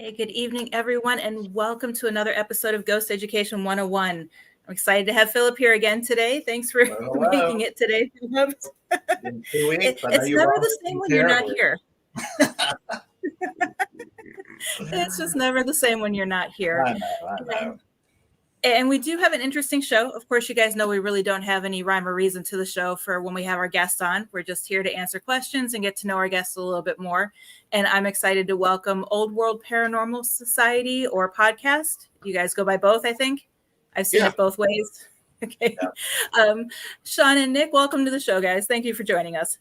Hey, good evening, everyone, and welcome to another episode of Ghost Education 101. I'm excited to have Philip here again today. Thanks for making it today, Philip. In 2 weeks, It's never the same when you're not here. It's just never the same when you're not here. I know. And we do have an interesting show. Of course, you guys know we really don't have any rhyme or reason to the show for when we have our guests on. We're just here to answer questions and get to know our guests a little bit more. And I'm excited to welcome Olde World Paranormal Society or podcast. You guys go by both, I think. I've seen it both ways. Okay. Yeah. Sean and Nick, welcome to the show, guys. Thank you for joining us.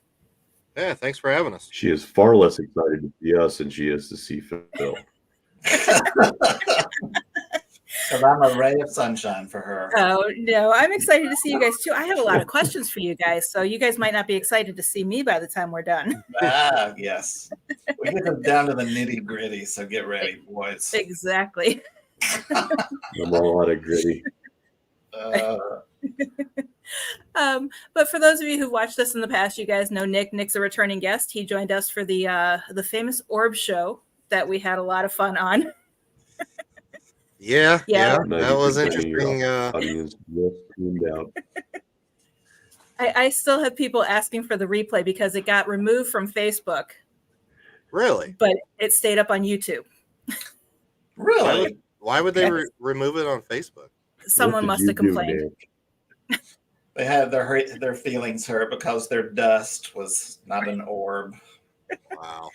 Yeah, thanks for having us. She is far less excited to see us than she is to see Phil. Because I'm a ray of sunshine for her. Oh, no, I'm excited to see you guys too. I have a lot of questions for you guys, so you guys might not be excited to see me by the time we're done. Yes. We get them down to the nitty gritty, so get ready, boys. Exactly. I'm all out of gritty. But for those of you who've watched us in the past, you guys know Nick. Nick's a returning guest. He joined us for the famous Orb show that we had a lot of fun on. Yeah, that was interesting. I still have people asking for the replay because it got removed from Facebook. Really? But it stayed up on YouTube. Really? Why would they remove it on Facebook? Someone must have complained. They had their feelings hurt because their dust was not an orb. Wow.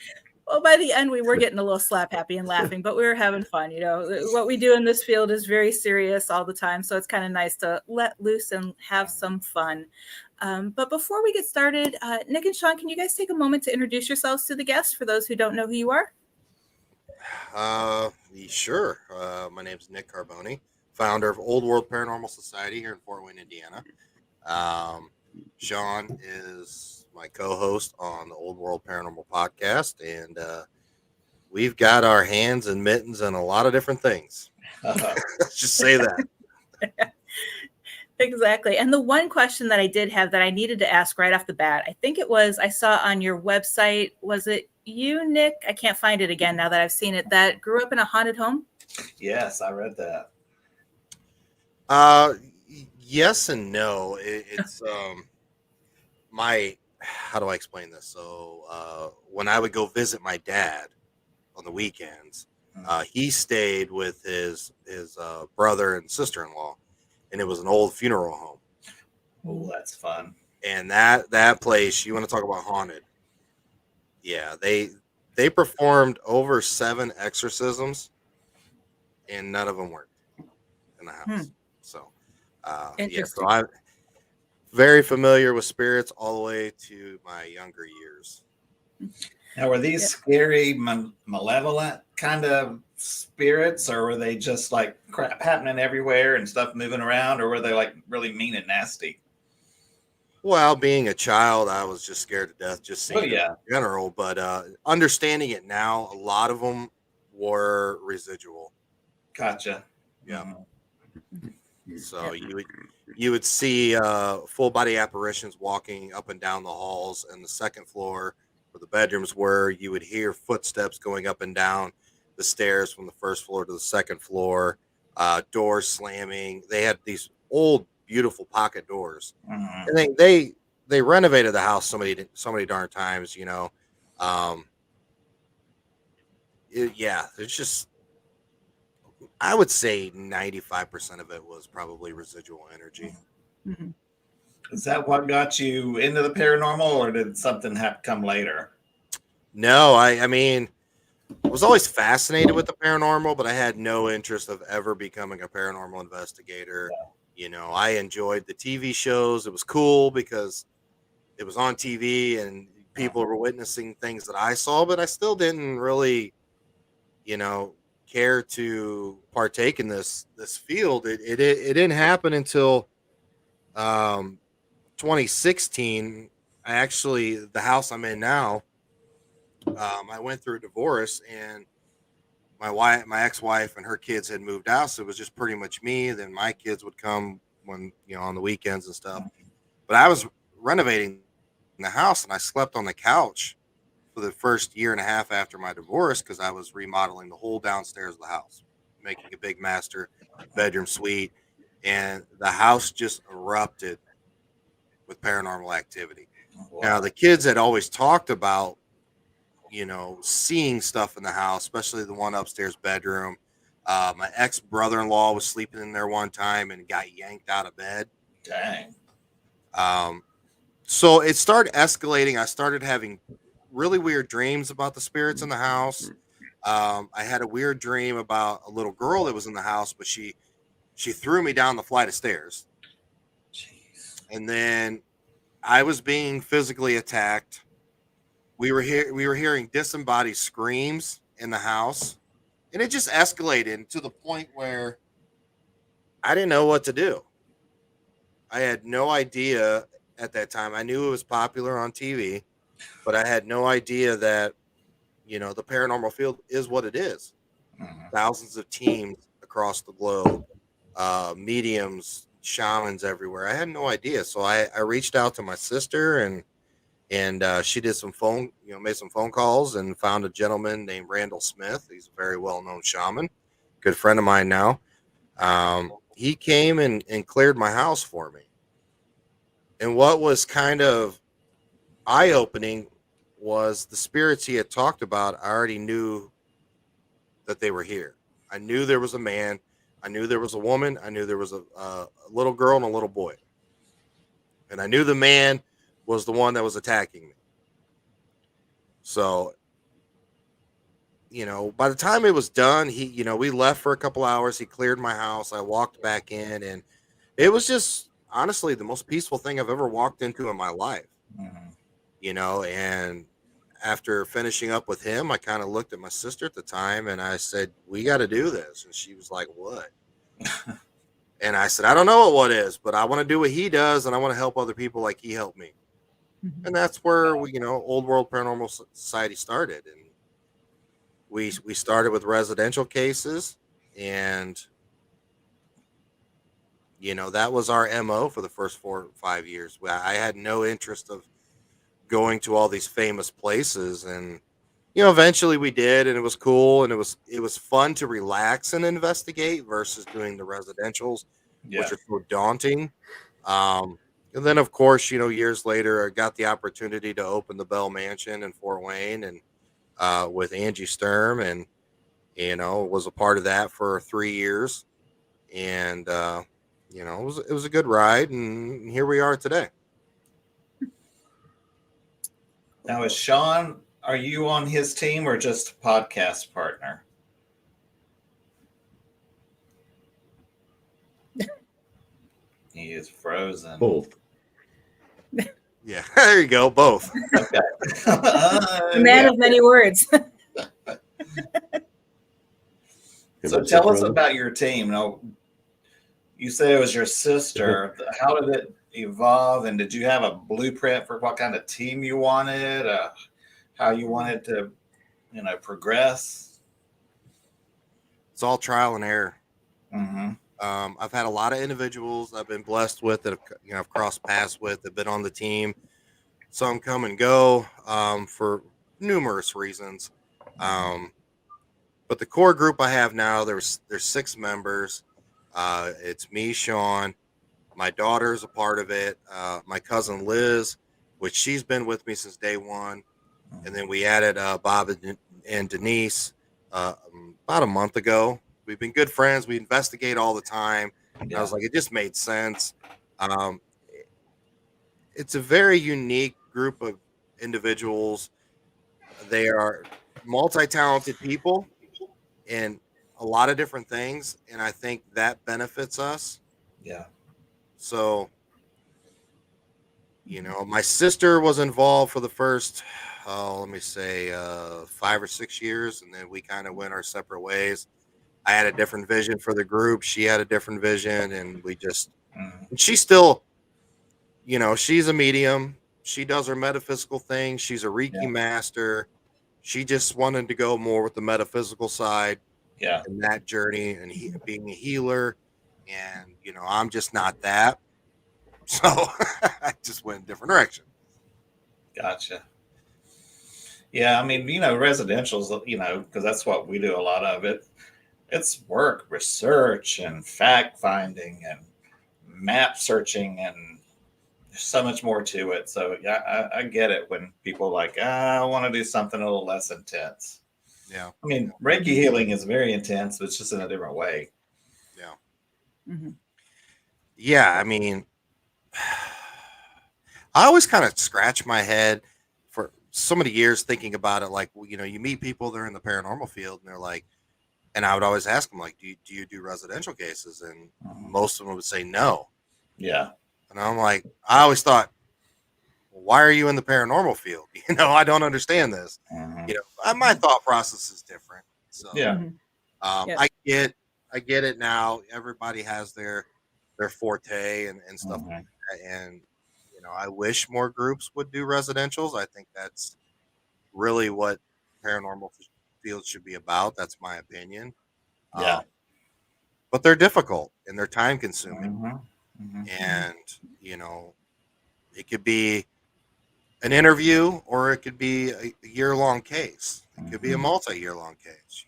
Well, by the end, we were getting a little slap happy and laughing, but we were having fun. You know, what we do in this field is very serious all the time. So it's kind of nice to let loose and have some fun. But before we get started, Nick and Sean, can you guys take a moment to introduce yourselves to the guests for those who don't know who you are? Sure. My name is Nick Carboni, founder of Olde World Paranormal Society here in Fort Wayne, Indiana. Sean is my co-host on the Olde World Paranormal podcast, and we've got our hands and mittens and a lot of different things. Let's just say that. Exactly. And the one question that I did have that I needed to ask right off the bat, I think it was, I saw on your website, was it you, Nick? I can't find it again now that I've seen it, that grew up in a haunted home? Yes, I read that. Yes and no. It's how do I explain this? So when I would go visit my dad on the weekends, he stayed with his brother and sister-in-law, and it was an old funeral home. Oh, that's fun. And that place, you want to talk about haunted? Yeah, they performed over 7 exorcisms, and none of them worked in the house. So, so I'm very familiar with spirits all the way to my younger years. Now, were these scary, malevolent kind of spirits, or were they just like crap happening everywhere and stuff moving around, or were they like really mean and nasty? Well, being a child, I was just scared to death, just seeing it in general. But understanding it now, a lot of them were residual. Gotcha. Yeah. So you would see full body apparitions walking up and down the halls, and the second floor where the bedrooms were, you would hear footsteps going up and down the stairs from the first floor to the second floor, doors slamming. They had these old, beautiful pocket doors, and they renovated the house so many darn times. You know, it's just. I would say 95% of it was probably residual energy. Mm-hmm. Is that what got you into the paranormal, or did something have to come later? No, I mean, I was always fascinated with the paranormal, but I had no interest of ever becoming a paranormal investigator. Yeah. You know, I enjoyed the TV shows. It was cool because it was on TV and people were witnessing things that I saw, but I still didn't really, care to partake in this field. It didn't happen until 2016. The house I'm in now, I went through a divorce, and my ex-wife and her kids had moved out, so it was just pretty much me. Then my kids would come when on the weekends and stuff. But I was renovating the house, and I slept on the couch for the first year and a half after my divorce because I was remodeling the whole downstairs of the house, making a big master bedroom suite, and the house just erupted with paranormal activity. Now, Wow. the kids had always talked about, seeing stuff in the house, especially the one upstairs bedroom. My ex brother-in-law was sleeping in there one time and got yanked out of bed. Dang. So it started escalating. I started having really weird dreams about the spirits in the house. I had a weird dream about a little girl that was in the house, but she threw me down the flight of stairs. Jeez. And then I was being physically attacked. We were hearing disembodied screams in the house, and it just escalated to the point where I didn't know what to do. I had no idea at that time. I knew it was popular on TV, but I had no idea that, the paranormal field is what it is. Mhm. Thousands of teams across the globe, mediums, shamans everywhere. I had no idea. So I reached out to my sister and she did some made some phone calls and found a gentleman named Randall Smith. He's a very well-known shaman, good friend of mine now. He came and cleared my house for me. And what was kind of eye-opening was the spirits he had talked about. I already knew that they were here. I knew there was a man. I knew there was a woman. I knew there was a little girl and a little boy. And I knew the man was the one that was attacking me. So, by the time it was done, we left for a couple hours. He cleared my house. I walked back in, and it was just honestly the most peaceful thing I've ever walked into in my life. Mhm. And after finishing up with him, I kind of looked at my sister at the time and I said, "We got to do this." And she was like, "What?" And I said, "I don't know what is, but I want to do what he does, and I want to help other people like he helped me." Mhm. And that's where Old World Paranormal Society started. And we started with residential cases, and that was our MO for the first 4 or 5 years. I had no interest of going to all these famous places, and eventually we did, and it was cool, and it was fun to relax and investigate versus doing the residentials, which Yeah. are so daunting. And then, of course, years later, I got the opportunity to open the Bell Mansion in Fort Wayne, and with Angie Sturm, and was a part of that for 3 years, and it was a good ride, and here we are today. Now, is Sean, are you on his team or just a podcast partner? He is frozen. Both. Yeah, there you go, both. Okay. A man Yeah. of many words. So tell us about your team. Now, you say it was your sister. How did it evolve? And did you have a blueprint for what kind of team you wanted? How you wanted to, progress? It's all trial and error. Mm-hmm. I've had a lot of individuals I've been blessed with that I've crossed paths with, that have been on the team. Some come and go for numerous reasons. But the core group I have now, there's 6 members. It's me, Sean. My daughter's a part of it. My cousin Liz, which she's been with me since day one. And then we added Bob and Denise about a month ago. We've been good friends. We investigate all the time. And I was like, it just made sense. It's a very unique group of individuals. They are multi-talented people in a lot of different things, and I think that benefits us. Yeah. So, my sister was involved for the first, let me say, 5 or 6 years, and then we kind of went our separate ways. I had a different vision for the group. She had a different vision, and we just, she's still, she's a medium. She does her metaphysical thing. She's a Reiki master. She just wanted to go more with the metaphysical side. Yeah. In that journey, and being a healer, and I'm just not that, so I just went a different direction. Gotcha. Yeah, I mean, residentials, because that's what we do a lot of it. It's work, research, and fact finding, and map searching, and there's so much more to it. So yeah, I get it when people are like, I want to do something a little less intense. Yeah. I mean, Reiki healing is very intense, but it's just in a different way. Yeah. Mm-hmm. Yeah. I mean, I always kind of scratch my head for so many years thinking about it. Like, you meet people, they're in the paranormal field and they're like, and I would always ask them, like, do you do residential cases? And most of them would say no. Yeah. And I'm like, I always thought, well, why are you in the paranormal field? I don't understand this. My thought process is different. So yeah. I get it now. Everybody has their forte and stuff like that. And I wish more groups would do residentials. I think that's really what paranormal fields should be about. That's my opinion. Yeah. But they're difficult and they're time consuming. And it could be an interview or it could be a year-long case. It could be a multi-year long case,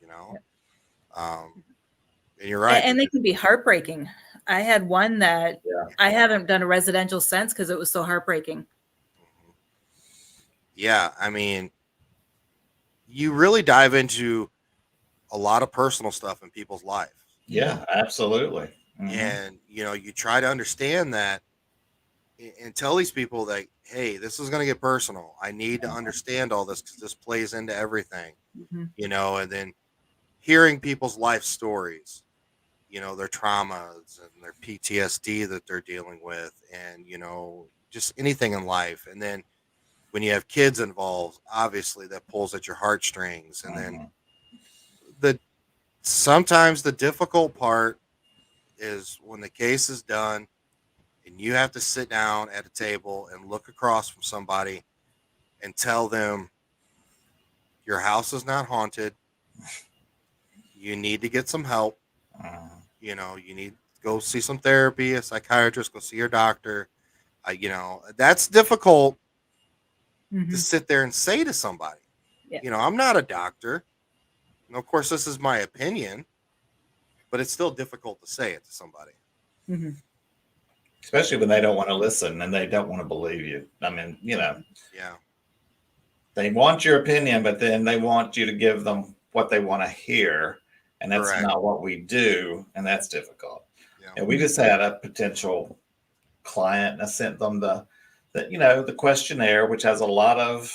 and you're right. And they can be heartbreaking. I had one that I haven't done a residential since because it was so heartbreaking. Yeah. I mean, you really dive into a lot of personal stuff in people's life. Yeah, absolutely. And, you try to understand that and tell these people that, hey, this is going to get personal. I need to understand all this because this plays into everything, and then hearing people's life stories, their traumas and their PTSD that they're dealing with and, just anything in life. And then when you have kids involved, obviously that pulls at your heartstrings. And then sometimes the difficult part is when the case is done and you have to sit down at a table and look across from somebody and tell them your house is not haunted. You need to get some help. You need to go see some therapy, a psychiatrist, go see your doctor. That's difficult to sit there and say to somebody. Yeah. I'm not a doctor. And of course, this is my opinion, but it's still difficult to say it to somebody. Especially when they don't want to listen and they don't want to believe you. I mean, Yeah. They want your opinion, but then they want you to give them what they want to hear. And that's not what we do. And that's difficult. Yeah. And we just had a potential client and I sent them the questionnaire, which has a lot of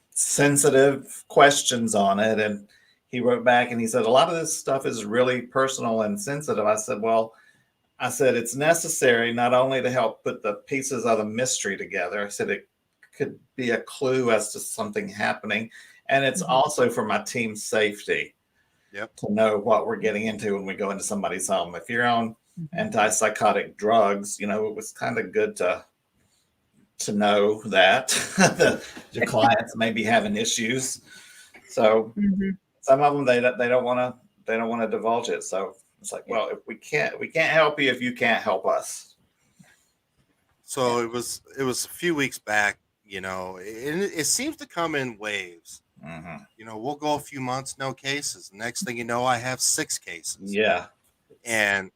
sensitive questions on it. And he wrote back and he said, a lot of this stuff is really personal and sensitive. I said, it's necessary not only to help put the pieces of the mystery together. I said, it could be a clue as to something happening. And it's also for my team's safety to know what we're getting into when we go into somebody's home. If you're on antipsychotic drugs, it was kind of good to know that your clients may be having issues. So some of them, they don't want to divulge it. So it's like, well, if we can't help you if you can't help us. So it was a few weeks back, it seems to come in waves. We'll go a few months, no cases. Next thing you know, I have 6 cases. Yeah. And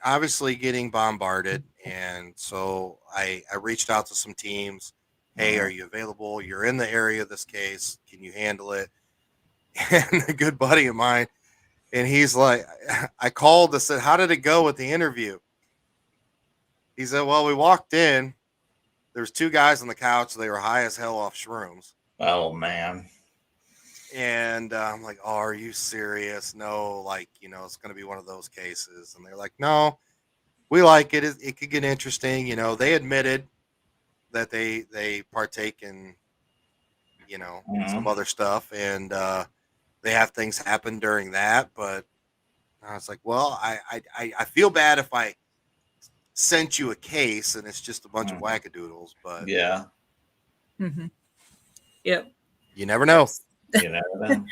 obviously getting bombarded. And so I reached out to some teams. Hey, are you available? You're in the area of this case. Can you handle it? And a good buddy of mine, and he's like, I called and said, how did it go with the interview? He said, well, we walked in. There's 2 guys on the couch. They were high as hell off shrooms. Oh, man. And I'm like, oh, are you serious? No, it's going to be one of those cases. And they're like, no, we like it. It could get interesting. They admitted that they partake in, some other stuff. And they have things happen during that. But I was like, well, I feel bad if I sent you a case and it's just a bunch of wackadoodles. But yeah. Yep. You never know. You never know.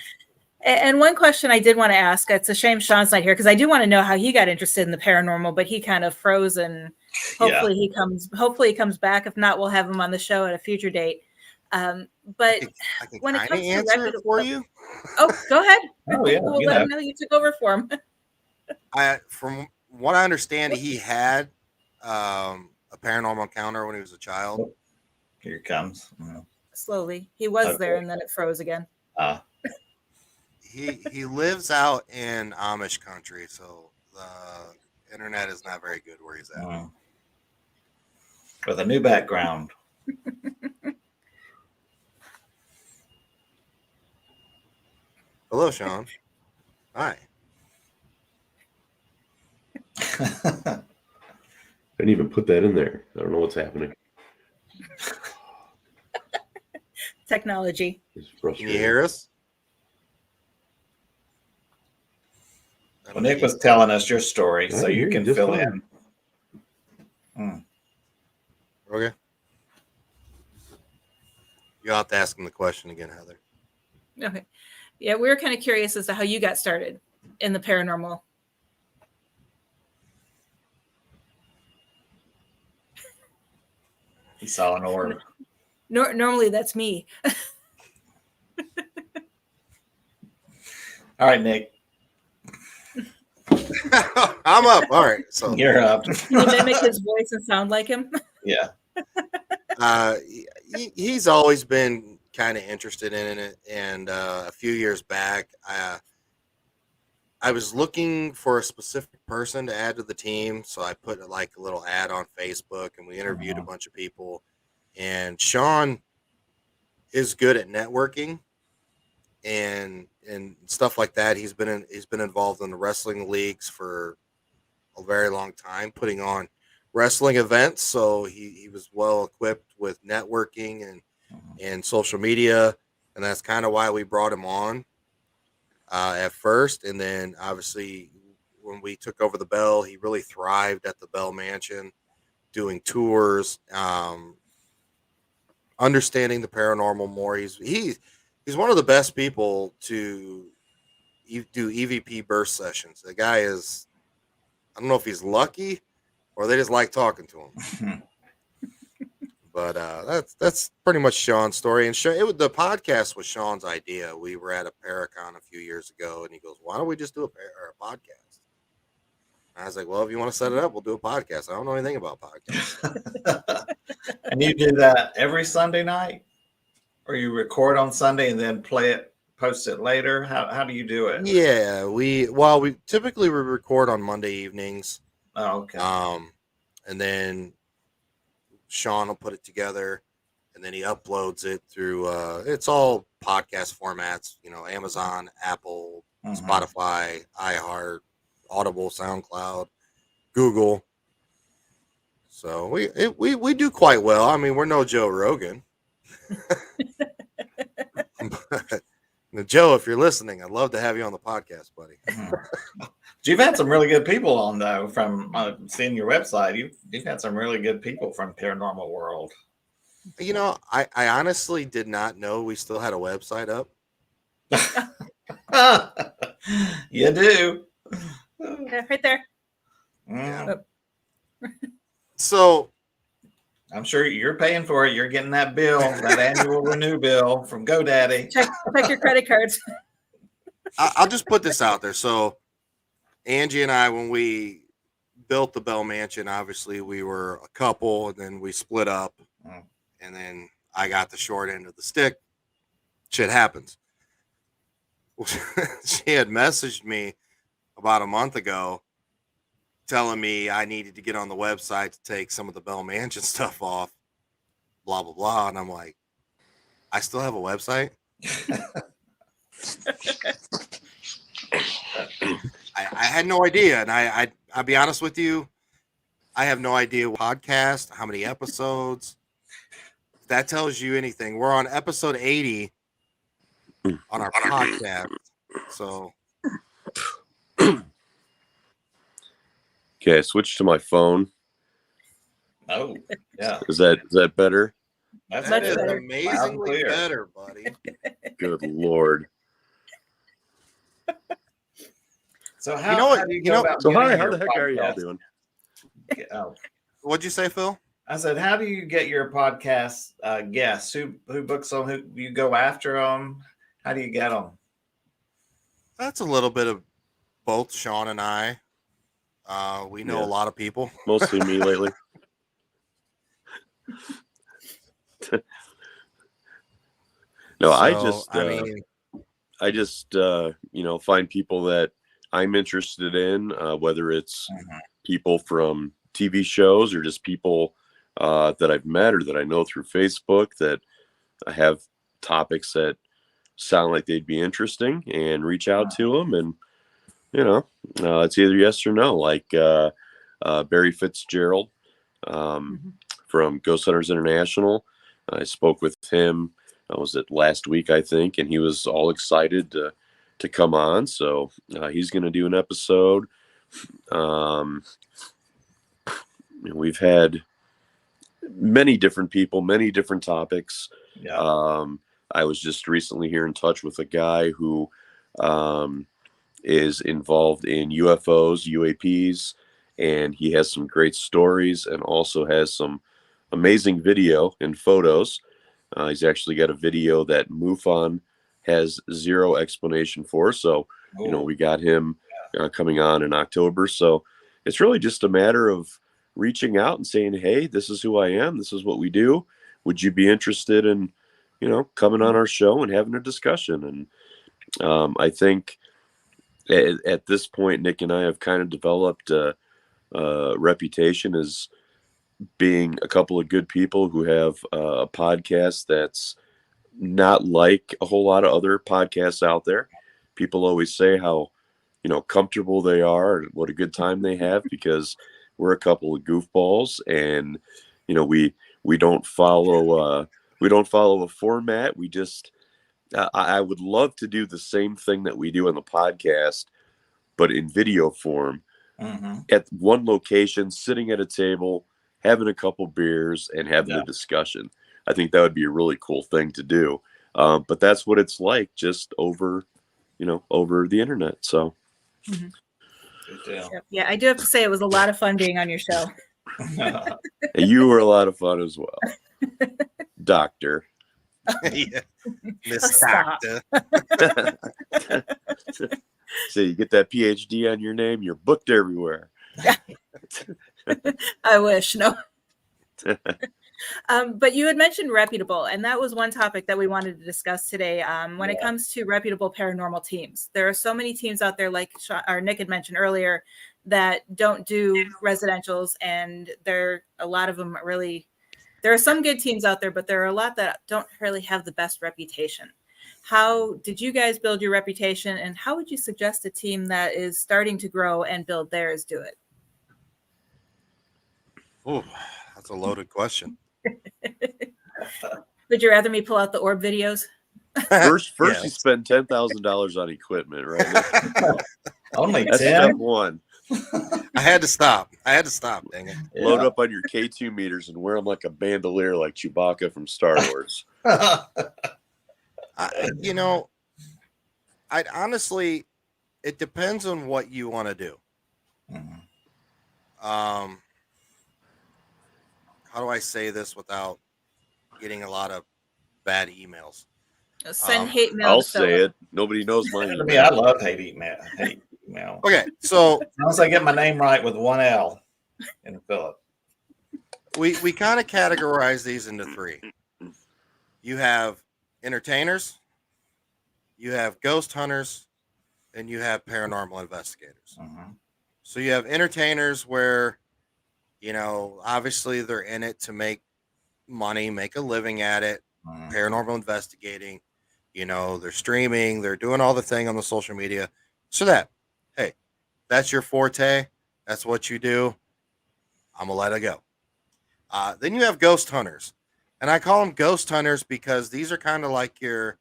And one question I did want to ask, it's a shame Sean's not here because I do want to know how he got interested in the paranormal, but he kind of froze and hopefully he comes back. If not, we'll have him on the show at a future date. But I can when it kind of comes to answer it for you. oh, go ahead. Oh yeah, We'll let him know you took over for him. From what I understand, he had a paranormal encounter when he was a child. Oh, here it comes. Slowly, he was there, and then it froze again. He lives out in Amish country, so the internet is not very good where he's at. With a new background. Hello, Sean. Hi. Didn't even put that in there. I don't know what's happening. Technology. Can you hear us? Well, Nick was telling us your story, so you can fill fine. in. Okay. You'll have to ask him the question again, Heather. Okay. Yeah, we were kind of curious as to how you got started in the paranormal. He saw an orb. Normally, that's me. All right, Nick. I'm up. All right. So you're up. Can you mimic his voice and sound like him? Yeah. He's always been kind of interested in it, and a few years back, I was looking for a specific person to add to the team, so I put like a little ad on Facebook, and we interviewed a bunch of people. And Sean is good at networking and stuff like that. He's been involved in the wrestling leagues for a very long time, putting on wrestling events. So he was well equipped with networking and social media, and that's kind of why we brought him on at first. And then obviously when we took over the Bell, he really thrived at the Bell Mansion, doing tours, understanding the paranormal more. He's one of the best people to do EVP burst sessions. The guy is, I don't know if he's lucky or they just like talking to him. But that's pretty much Sean's story. And the podcast was Sean's idea. We were at a Paracon a few years ago, and he goes, "Why don't we just do a podcast?" And I was like, "Well, if you want to set it up, we'll do a podcast. I don't know anything about podcasts." And you do that every Sunday night, or you record on Sunday and then post it later? How do you do it? Yeah, we typically record on Monday evenings. Oh, okay. And then Sean will put it together, and then he uploads it through it's all podcast formats, Amazon, Apple, Spotify, iHeart, Audible, SoundCloud, Google. So we do quite well. I mean, we're no Joe Rogan. But, Joe, if you're listening, I'd love to have you on the podcast, buddy. You've had some really good people on, though, from seeing your website. You've had some really good people from Paranormal World. I honestly did not know we still had a website up. You do. Yeah, right there. Yeah. So I'm sure you're paying for it. You're getting that bill, that annual renew bill from GoDaddy. Check your credit cards. I'll just put this out there. So Angie and I, when we built the Bell Mansion, obviously we were a couple, and then we split up, and then I got the short end of the stick. Shit happens. She had messaged me about a month ago telling me I needed to get on the website to take some of the Bell Mansion stuff off, blah, blah, blah. And I'm like, I still have a website? I had no idea. And I'll be honest with you, I have no idea what podcast, how many episodes. If that tells you anything. We're on episode 80 on our podcast. So Okay, I switched to my phone. Oh, yeah. Is that better? That's Much is better. amazingly better, buddy. Good Lord. So You know what? how do you go about So getting hi, how your the heck are y'all podcast? doing? Oh, What'd you say, Phil? I said, how do you get your podcast guests? Who books them? Who you go after them? How do you get them? That's a little bit of both Sean and I. We know a lot of people. Mostly me lately. No, So, I just find people that I'm interested in, whether it's people from TV shows or just people that I've met or that I know through Facebook that have topics that sound like they'd be interesting, and reach out to them. And, it's either yes or no, like Barry Fitzgerald from Ghost Hunters International. I spoke with him. Was it last week, I think, and he was all excited to come on. So he's going to do an episode. We've had many different people, many different topics. Yeah. I was just recently here in touch with a guy who is involved in UFOs, UAPs, and he has some great stories and also has some amazing video and photos. He's actually got a video that MUFON has zero explanation for. So, we got him coming on in October. So it's really just a matter of reaching out and saying, hey, this is who I am. This is what we do. Would you be interested in, coming on our show and having a discussion? And I think at this point, Nick and I have kind of developed a reputation as being a couple of good people who have a podcast that's not like a whole lot of other podcasts out there. People always say how, comfortable they are and what a good time they have, because we're a couple of goofballs, and, we don't follow a format. We just, I would love to do the same thing that we do on the podcast, but in video form, at one location, sitting at a table, having a couple beers and having a discussion. I think that would be a really cool thing to do. But that's what it's like, just over the internet. So. Yeah, I do have to say it was a lot of fun being on your show. You were a lot of fun as well, Doctor. Yeah. Miss Doctor. So you get that PhD on your name, you're booked everywhere. I wish. No. But you had mentioned reputable, and that was one topic that we wanted to discuss today. When it comes to reputable paranormal teams, there are so many teams out there, like Nick had mentioned earlier, that don't do residentials, and a lot of them really. There are some good teams out there, but there are a lot that don't really have the best reputation. How did you guys build your reputation, and how would you suggest a team that is starting to grow and build theirs do it? Oh, that's a loaded question. Would you rather me pull out the orb videos? First, you spend $10,000 on equipment, right? Only That's 10? step one. I had to stop. Dang it. Yeah. Load up on your K2 meters and wear them like a bandolier, like Chewbacca from Star Wars. I'd honestly, it depends on what you want to do. How do I say this without getting a lot of bad emails? Send hate mail. I'll say it. Nobody knows my email. I love hate email. Okay, so as long as I get my name right with one L in Philip. We kind of categorize these into three. You have entertainers, you have ghost hunters, and you have paranormal investigators. So you have entertainers where, obviously they're in it to make money, make a living at it, paranormal investigating, they're streaming, they're doing all the thing on the social media. So hey, that's your forte. That's what you do. I'm going to let it go. Then you have ghost hunters. And I call them ghost hunters because these are kind of like your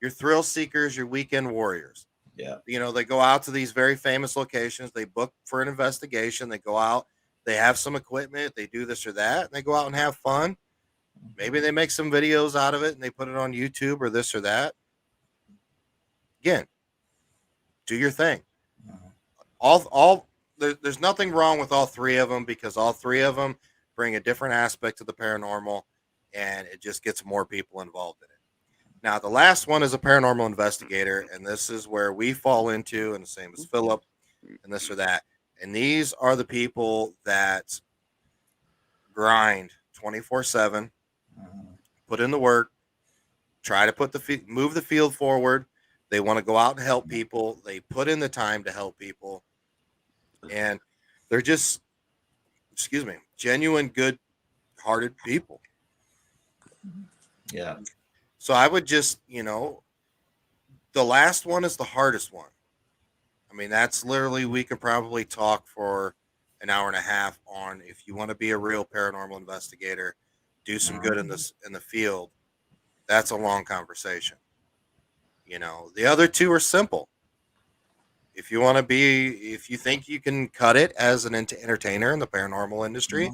thrill seekers, your weekend warriors. Yeah. They go out to these very famous locations. They book for an investigation. They go out. They have some equipment. They do this or that. And they go out and have fun. Maybe they make some videos out of it and they put it on YouTube or this or that. Again, do your thing. There's nothing wrong with all three of them because all three of them bring a different aspect to the paranormal, and it just gets more people involved in it. Now, the last one is a paranormal investigator, and this is where we fall into, and the same as Philip, and this or that. And these are the people that grind 24/7, put in the work, try to move the field forward. They want to go out and help people. They put in the time to help people, and they're just, genuine, good-hearted people. Yeah. So I would just, the last one is the hardest one. I mean, that's literally, we could probably talk for an hour and a half on, if you want to be a real paranormal investigator, do some good in the field. That's a long conversation. The other two are simple. If you think you can cut it as an entertainer in the paranormal industry,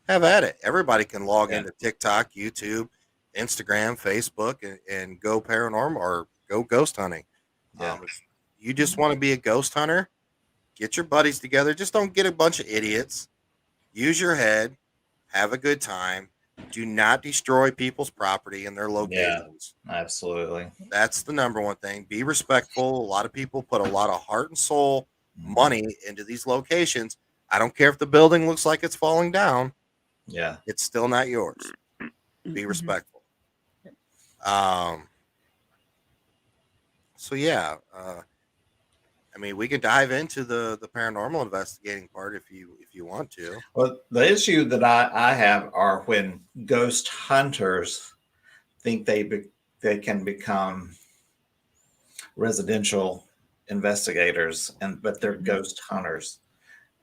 have at it. Everybody can log into TikTok, YouTube, Instagram, Facebook, and go paranormal or go ghost hunting. If you just want to be a ghost hunter, get your buddies together. Just don't get a bunch of idiots. Use your head. Have a good time. Do not destroy people's property and their locations. Yeah, absolutely. That's the number one thing. Be respectful. A lot of people put a lot of heart and soul, money into these locations. I don't care if the building looks like it's falling down. Yeah. It's still not yours. Be respectful. So yeah, I mean, we can dive into the paranormal investigating part if you want to. Well, the issue that I have are when ghost hunters think they can become residential investigators, but they're ghost hunters,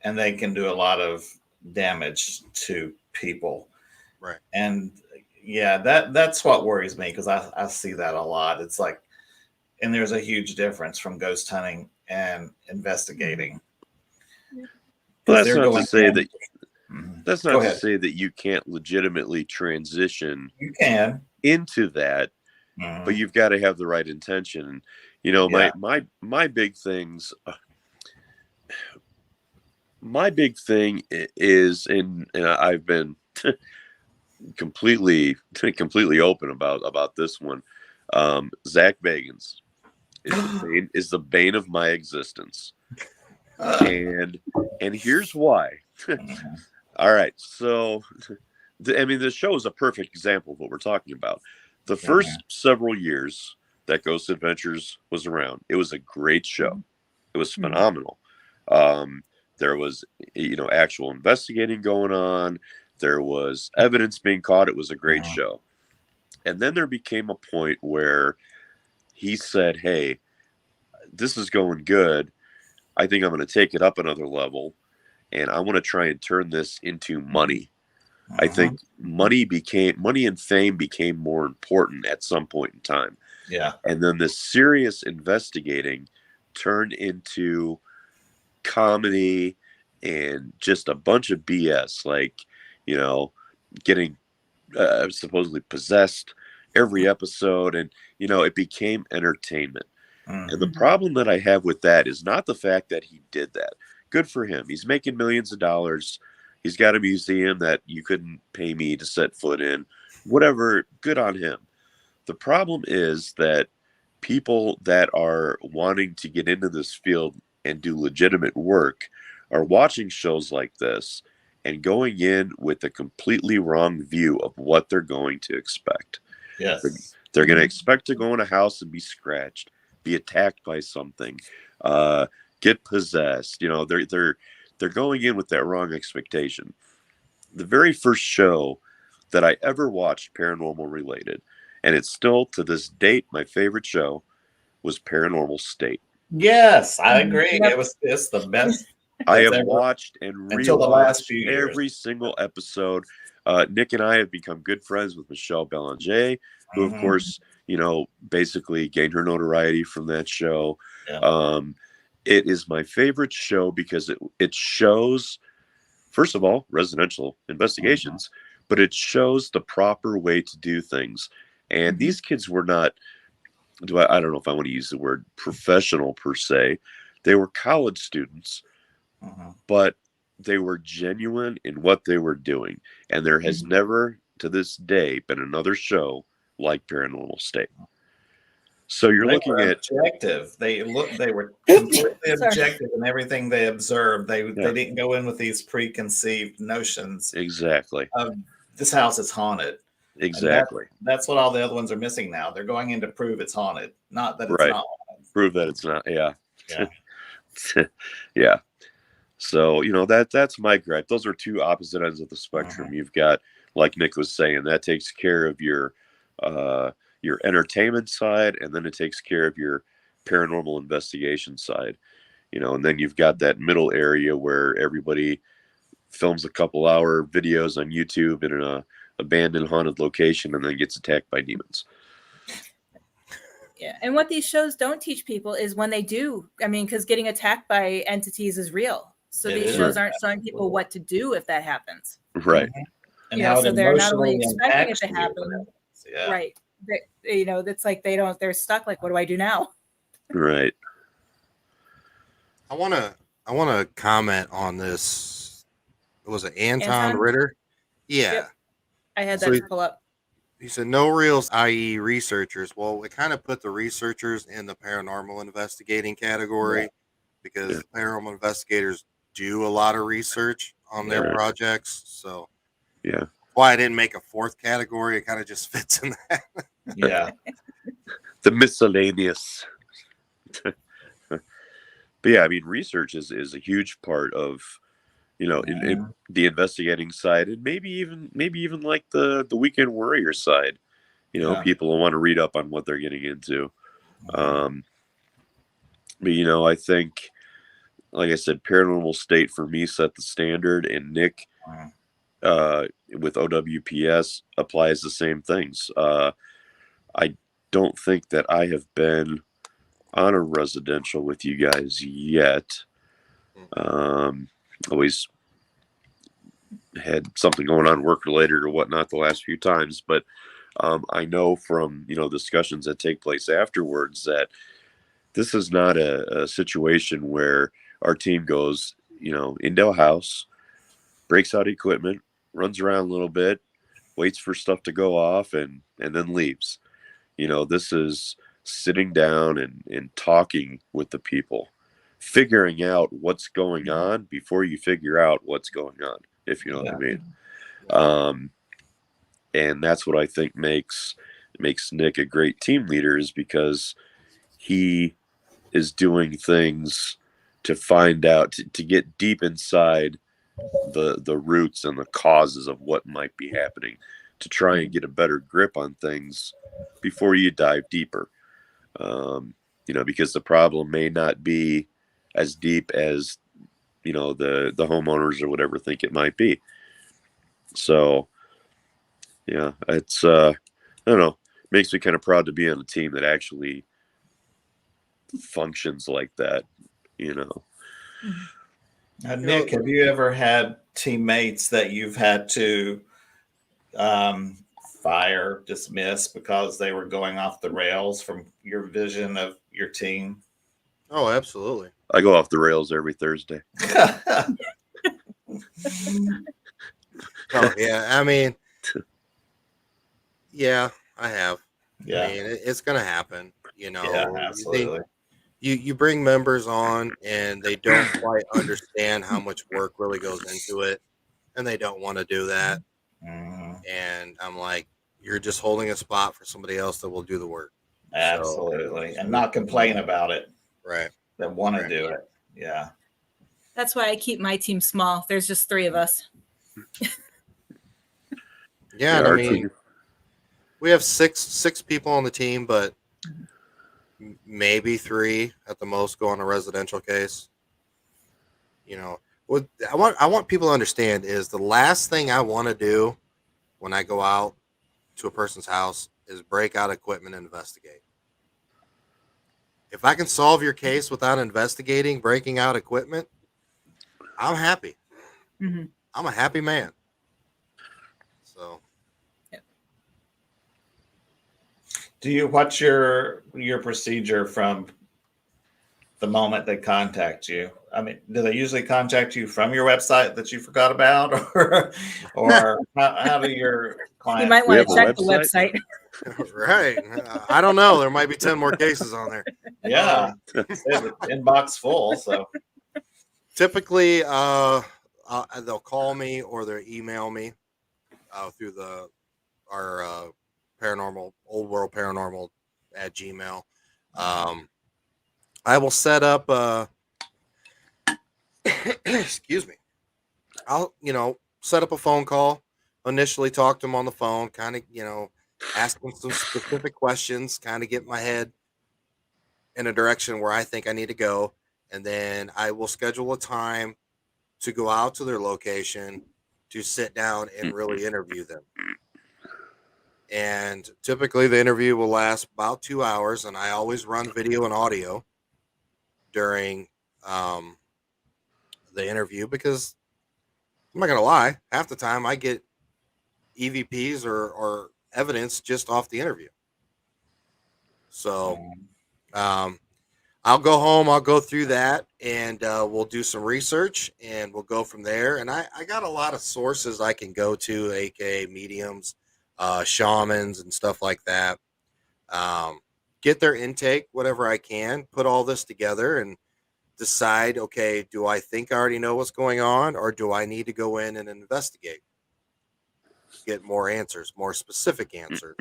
and they can do a lot of damage to people. Right. And yeah, that's what worries me, because I see that a lot. It's like, and there's a huge difference from ghost hunting and investigating. Well, that's not to say that that's not to say that you can't legitimately transition. You can into that, but you've got to have the right intention. My big things. My big thing is, and I've been completely open about this one. Zach Bagans is the bane of my existence, and here's why. All right, so the show is a perfect example of what we're talking about. The first several years that Ghost Adventures was around, it was a great show. It was phenomenal. There was actual investigating going on. There was evidence being caught. It was a great show. And then there became a point where he said, hey, this is going good. I think I'm going to take it up another level, and I want to try and turn this into money. I think money and fame became more important at some point in time. Yeah. And then the serious investigating turned into comedy and just a bunch of BS, like, getting supposedly possessed every episode, and it became entertainment. And the problem that I have with that is not the fact that he did that. Good for him. He's making millions of dollars. He's got a museum that you couldn't pay me to set foot in. Whatever, good on him. The problem is that people that are wanting to get into this field and do legitimate work are watching shows like this and going in with a completely wrong view of what they're going to expect. Yes. They're going to expect to go in a house and be scratched, be attacked by something, get possessed. They're going in with that wrong expectation. The very first show that I ever watched paranormal related, and it's still to this date my favorite show, was Paranormal State. Yes, I agree. It's the best. I have watched and rewatched every single episode. Nick and I have become good friends with Michelle Belanger, who, of course, basically gained her notoriety from that show. Yeah. It is my favorite show because it shows, first of all, residential investigations, but it shows the proper way to do things. And these kids were not, I don't know if I want to use the word professional per se. They were college students, but they were genuine in what they were doing. And there has never to this day been another show like Paranormal State. So you're looking at objective. They were completely objective in everything they observed. They didn't go in with these preconceived notions. Exactly. This house is haunted. Exactly. That's what all the other ones are missing now. They're going in to prove it's haunted, not that it's not haunted. Prove that it's not. Yeah. Yeah. Yeah. So, that's my gripe. Those are two opposite ends of the spectrum. You've got, like Nick was saying, that takes care of your entertainment side, and then it takes care of your paranormal investigation side, and then you've got that middle area where everybody films a couple hour videos on YouTube in an abandoned haunted location and then gets attacked by demons. Yeah, and what these shows don't teach people is when they do, because getting attacked by entities is real. So these shows aren't showing people what to do if that happens. Right. And how so they're not only expecting it to happen, right. It's like they're stuck. Like, what do I do now? Right. I want to comment on this. Was it Anton Ritter? Yeah. Yep. I had that pull up. He said no reals, i.e. researchers. Well, we kind of put the researchers in the paranormal investigating category because paranormal investigators do a lot of research on their projects. So why I didn't make a fourth category. It kind of just fits in that. Yeah. The miscellaneous. But yeah, research is a huge part of, in the investigating side, and maybe even like the weekend warrior side, people will want to read up on what they're getting into. But I think, like I said, Paranormal State for me set the standard, and Nick with OWPS applies the same things. I don't think that I have been on a residential with you guys yet. Always had something going on work related or whatnot the last few times, but I know from discussions that take place afterwards that this is not a situation where our team goes into a house, breaks out equipment, runs around a little bit, waits for stuff to go off, and then leaves. This is sitting down and talking with the people, figuring out what's going on before you figure out what's going on, if you know what I mean. And that's what I think makes Nick a great team leader, is because he is doing things to find out, to get deep inside the roots and the causes of what might be happening, to try and get a better grip on things before you dive deeper. Because the problem may not be as deep as the homeowners or whatever think it might be. So it's I don't know, makes me kind of proud to be on a team that actually functions like that. Nick, have you ever had teammates that you've had to fire, dismiss because they were going off the rails from your vision of your team? Oh, absolutely. I go off the rails every Thursday. Oh, yeah. Yeah, I have. Yeah. It's going to happen. Yeah, absolutely. You bring members on and they don't quite understand how much work really goes into it, and they don't want to do that. And I'm like, you're just holding a spot for somebody else that will do the work. Absolutely. And not complain about it. Right. That want to do it. Yeah. That's why I keep my team small. There's just 3 of us. Yeah, we have six people on the team, but maybe 3 at the most go on a residential case. What I want people to understand is the last thing I want to do when I go out to a person's house is break out equipment and investigate. If I can solve your case without investigating, breaking out equipment, I'm happy. I'm a happy man. So, what's your procedure from the moment they contact you? I mean, do they usually contact you from your website that you forgot about, or how do your clients? You might want to check the website. Right. I don't know. There might be 10 more cases on there. Yeah, the inbox full. So typically, they'll call me or they'll email me through our paranormal Old World Paranormal at Gmail. I will set up. Excuse me. I'll set up a phone call. Initially, talk to them on the phone. Kind of ask them some specific questions. Kind of get my head in a direction where I think I need to go, and then I will schedule a time to go out to their location to sit down and really interview them. And typically the interview will last about 2 hours, and I always run video and audio during the interview, because I'm not going to lie, half the time I get EVPs or evidence just off the interview. So I'll go home, I'll go through that, and we'll do some research, and we'll go from there. And I got a lot of sources I can go to, aka mediums, shamans, and stuff like that. Get their intake, whatever I can, put all this together and decide, okay, do I think I already know what's going on, or do I need to go in and investigate? Get more answers, more specific answers.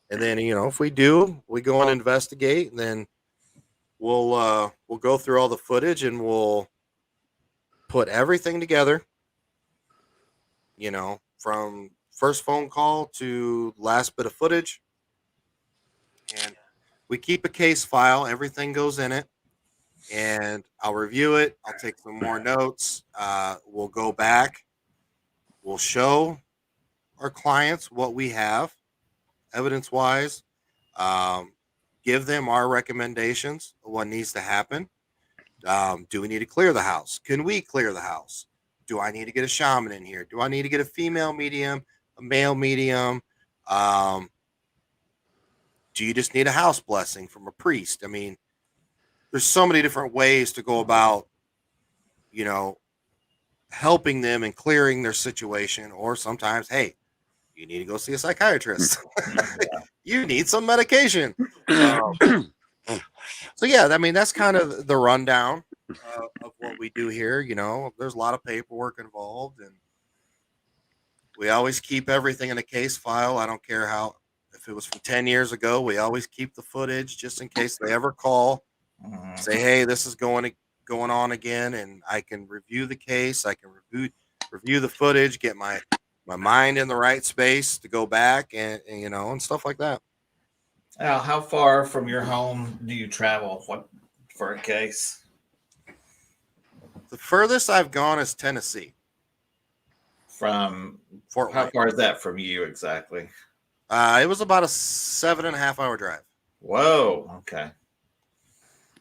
And then, if we do, we go and investigate, and then we'll go through all the footage, and we'll put everything together, from first phone call to last bit of footage. And we keep a case file, everything goes in it, and I'll review it. I'll take some more notes. We'll go back. We'll show our clients what we have evidence-wise. Give them our recommendations of what needs to happen. Do we need to clear the house? Can we clear the house? Do I need to get a shaman in here? Do I need to get a female medium, a male medium? Do you just need a house blessing from a priest? I mean, there's so many different ways to go about, helping them and clearing their situation. Or sometimes, hey, you need to go see a psychiatrist. You need some medication. So yeah, I mean, that's kind of the rundown of what we do here. There's a lot of paperwork involved, and we always keep everything in a case file. I don't care if it was from 10 years ago, we always keep the footage just in case they ever call, say, hey, this is going on again, and I can review the case. I can review the footage, get my mind in the right space to go back and stuff like that. Now, how far from your home do you travel for a case? The furthest I've gone is Tennessee. From Fort how Wayne. far is that from you exactly? It was about a 7.5 hour drive. Whoa. Okay.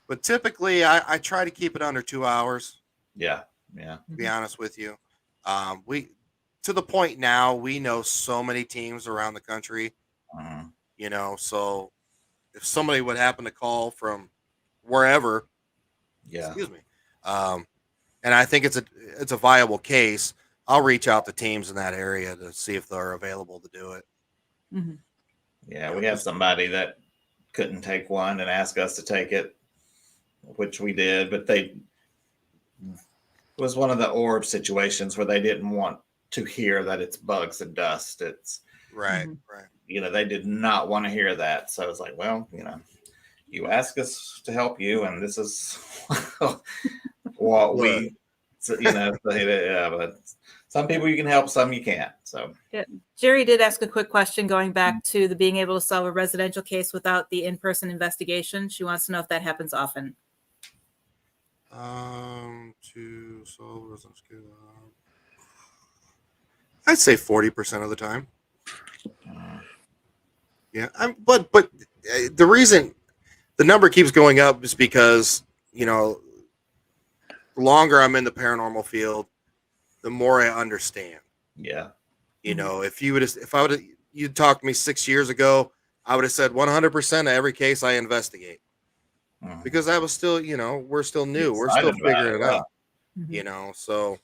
But typically I try to keep it under 2 hours. Yeah. To be honest with you. We, to the point now, we know so many teams around the country, so if somebody would happen to call from wherever, excuse me, and I think it's a viable case, I'll reach out to teams in that area to see if they're available to do it. Mm-hmm. Yeah, we have somebody that couldn't take one and asked us to take it, which we did, but it was one of the orb situations where they didn't want to hear that it's bugs and dust. It's right. They did not want to hear that. So it's like, well, you ask us to help you, and this is what we, but some people you can help, some you can't. So yeah. Jerry did ask a quick question going back to the being able to solve a residential case without the in-person investigation. She wants to know if that happens often. To solve residential, I'd say 40% of the time. Yeah, but the reason the number keeps going up is because the longer I'm in the paranormal field, the more I understand. Yeah. If you'd talked to me 6 years ago, I would have said 100% of every case I investigate, because I was still, we're still new, we're still figuring it out. you know, so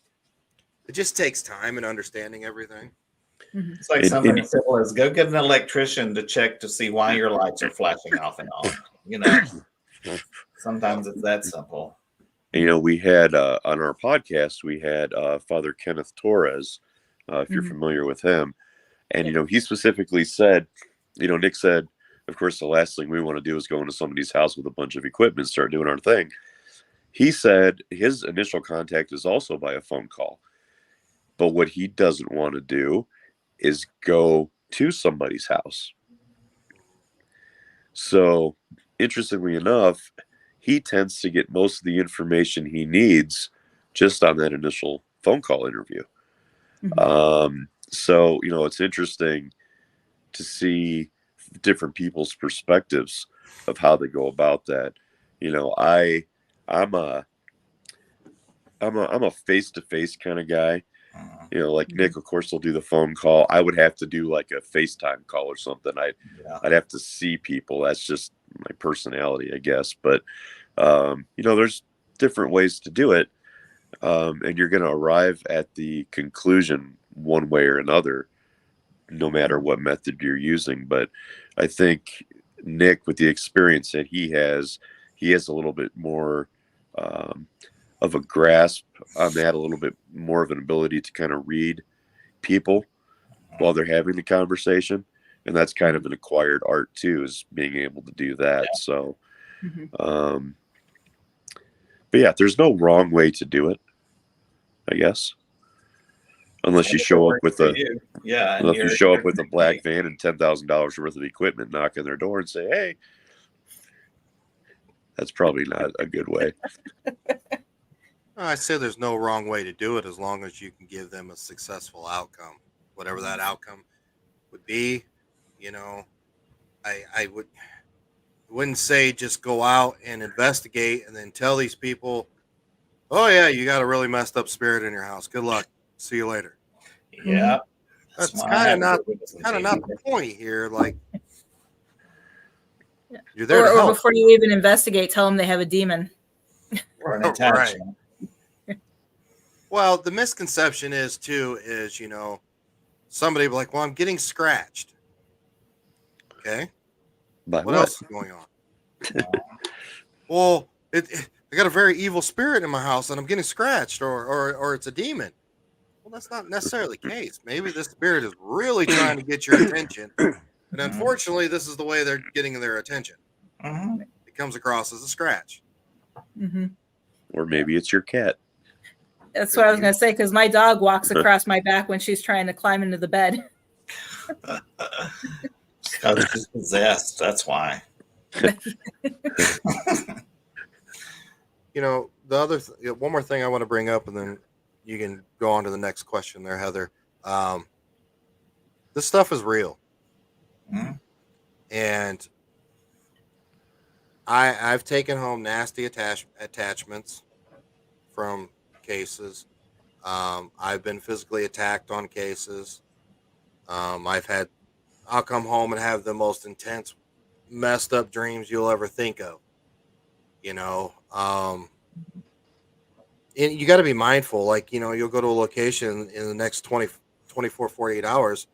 it just takes time and understanding everything. It's like something as simple as go get an electrician to check to see why your lights are flashing off and on. You know, sometimes it's that simple. You know, we had on our podcast, we had Father Kenneth Torres, if you're familiar with him. And, you know, he specifically said, you know, Nick said, of course, the last thing we want to do is go into somebody's house with a bunch of equipment, start doing our thing. He said his initial contact is also by a phone call. But what he doesn't want to do is go to somebody's house. So, interestingly enough, he tends to get most of the information he needs just on that initial phone call interview. So, you know, it's interesting to see different people's perspectives of how they go about that. You know, I'm a face-to-face kind of guy. You know, like Nick, of course, will do the phone call. I would have to do like a FaceTime call or something. I'd have to see people. That's just my personality, I guess. But, you know, there's different ways to do it. And you're going to arrive at the conclusion one way or another, no matter what method you're using. But I think Nick, with the experience that he has a little bit more of a grasp on that, a little bit more of an ability to kind of read people while they're having the conversation. And that's kind of an acquired art too, is being able to do that. Yeah. So, but yeah, there's no wrong way to do it, I guess. Unless you show up with unless you show up with a black van and $10,000 worth of equipment, knock on their door and say, "Hey," that's probably not a good way. I say there's no wrong way to do it as long as you can give them a successful outcome, whatever that outcome would be. You know, I wouldn't say just go out and investigate and then tell these people, "Oh yeah, you got a really messed up spirit in your house. Good luck. See you later." Yeah, that's kind of not the point here. Like, you're there to help. Or before you even investigate, tell them they have a demon. Or an attachment. Right. Well, the misconception is, you know, somebody be like, "Well, I'm getting scratched." Okay. But what else is going on? Well, I got a very evil spirit in my house and I'm getting scratched, or it's a demon. Well, that's not necessarily the case. Maybe this spirit is really trying to get your attention. And unfortunately, this is the way they're getting their attention. It comes across as a scratch. Or maybe it's your cat. That's what I was going to say, because my dog walks across my back when she's trying to climb into the bed. She's possessed. That's why. You know, the other one more thing I want to bring up, and then you can go on to the next question there, Heather. This stuff is real. And I've taken home nasty attachments from cases. I've been physically attacked on cases. I'll come home and have the most intense, messed up dreams you'll ever think of. You know, and you got to be mindful. Like, you know, you'll go to a location in the next 24, 48 hours.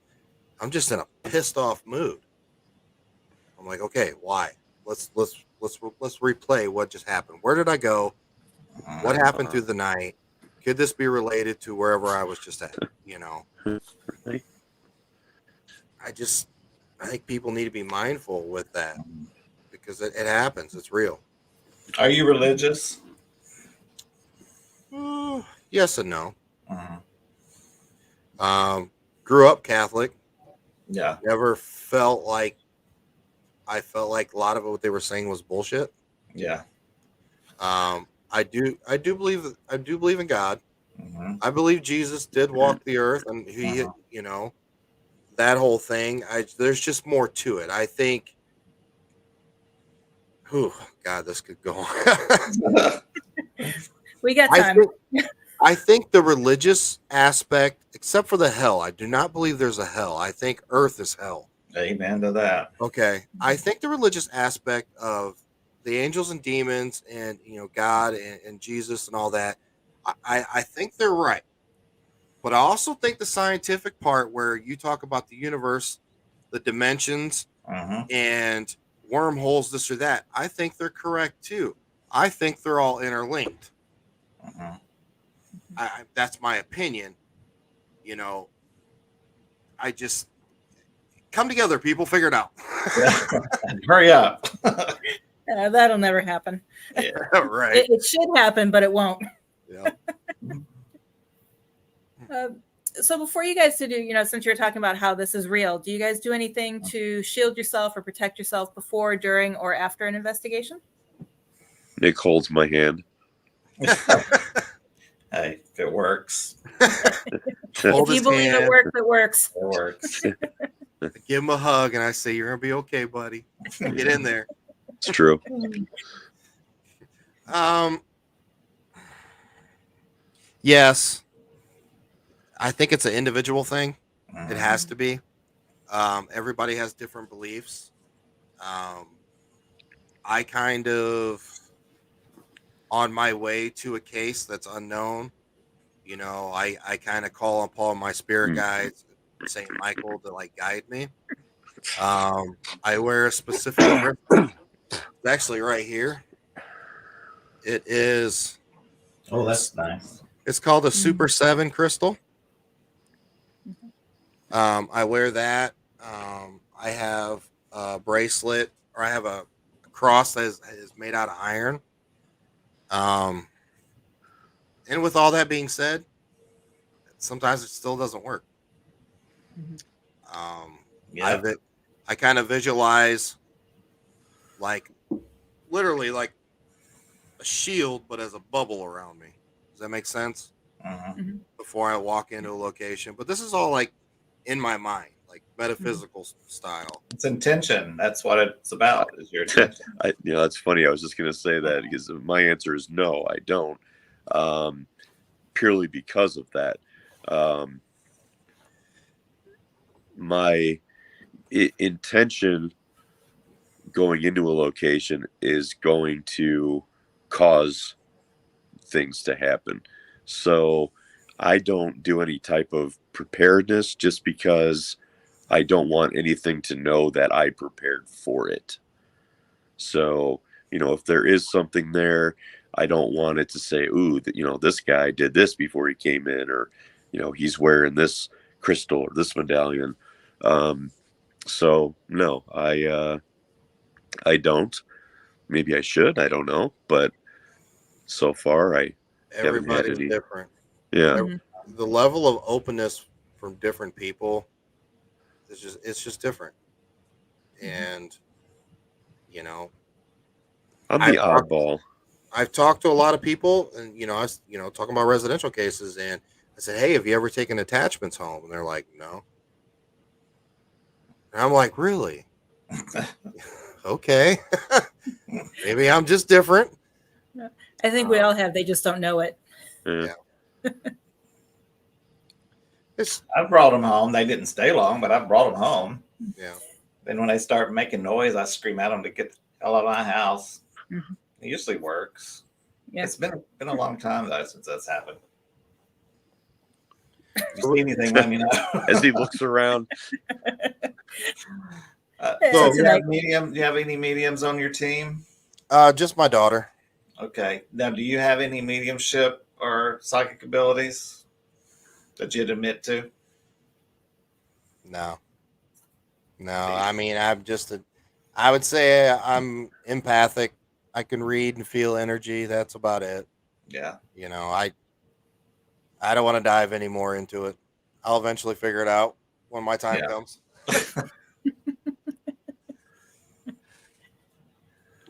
I'm just in a pissed off mood. I'm like, okay, why? Let's replay what just happened. Where did I go? What happened through the night? Could this be related to wherever I was just at? You know, I think people need to be mindful with that because it happens. It's real. Are you religious? Yes and no. Grew up Catholic. Yeah. Never felt like a lot of what they were saying was bullshit. Yeah. I do believe in God. I believe Jesus did walk the earth, and he, you know, that whole thing. There's just more to it. I think. God, this could go on. We got time. I think the religious aspect, except for the hell, I do not believe there's a hell. I think Earth is hell. Amen to that. Okay. I think the religious aspect of the angels and demons and, you know, God and Jesus and all that, I think they're right. But I also think the scientific part where you talk about the universe, the dimensions, and wormholes, this or that, I think they're correct too. I think they're all interlinked. That's my opinion. You know, I just come together, people, figure it out. Hurry up. That'll never happen. Yeah. Right. It should happen, but it won't. Yeah. So before you guys do, since you're talking about how this is real, do you guys do anything to shield yourself or protect yourself before, during, or after an investigation? Nick holds my hand. Hey, if it works. If you believe it works, it works. It works. I give him a hug and I say, "You're gonna be okay, buddy. Get in there." It's true. Yes. I think it's an individual thing. It has to be. Everybody has different beliefs. I kind of, on my way to a case that's unknown, I kind of call upon my spirit guides, St. Michael, to like guide me. I wear a specific crystal. It's actually right here. It is. Oh, that's nice. It's called a Super 7 crystal. I wear that. I have a bracelet, or I have a cross that is made out of iron. And with all that being said, sometimes it still doesn't work. I kind of visualize like literally like a shield, but as a bubble around me. Does that make sense? Before I walk into a location, but this is all like in my mind, like metaphysical style. It's intention. That's what it's about. Is your intention. That's funny. I was just going to say that because my answer is no, I don't. Purely because of that. My intention going into a location is going to cause things to happen. So I don't do any type of preparedness just because I don't want anything to know that I prepared for it. So, if there is something there, I don't want it to say, ooh, this guy did this before he came in, or, he's wearing this crystal or this medallion. So no, I don't. Maybe I should. I don't know. But so far, Everybody's different. Yeah. The level of openness from different people it's just different. And I'm the oddball. I've talked to a lot of people, and I was talking about residential cases, and I said, "Hey, have you ever taken attachments home?" And they're like, "No." And I'm like, "Really?" Okay. Maybe I'm just different. I think we all have. They just don't know it. Yeah. I brought them home. They didn't stay long, but I brought them home. Yeah. Then when they start making noise, I scream at them to get the hell out of my house. It usually works. Yeah. It's been a long time though since that's happened. If you see anything, let me know. As he looks around. So do you have any mediums on your team? Just my daughter. Okay. Now, do you have any mediumship or psychic abilities that you'd admit to? No. I mean, I would say I'm empathic. I can read and feel energy. That's about it. Yeah. I don't want to dive any more into it. I'll eventually figure it out when my time comes.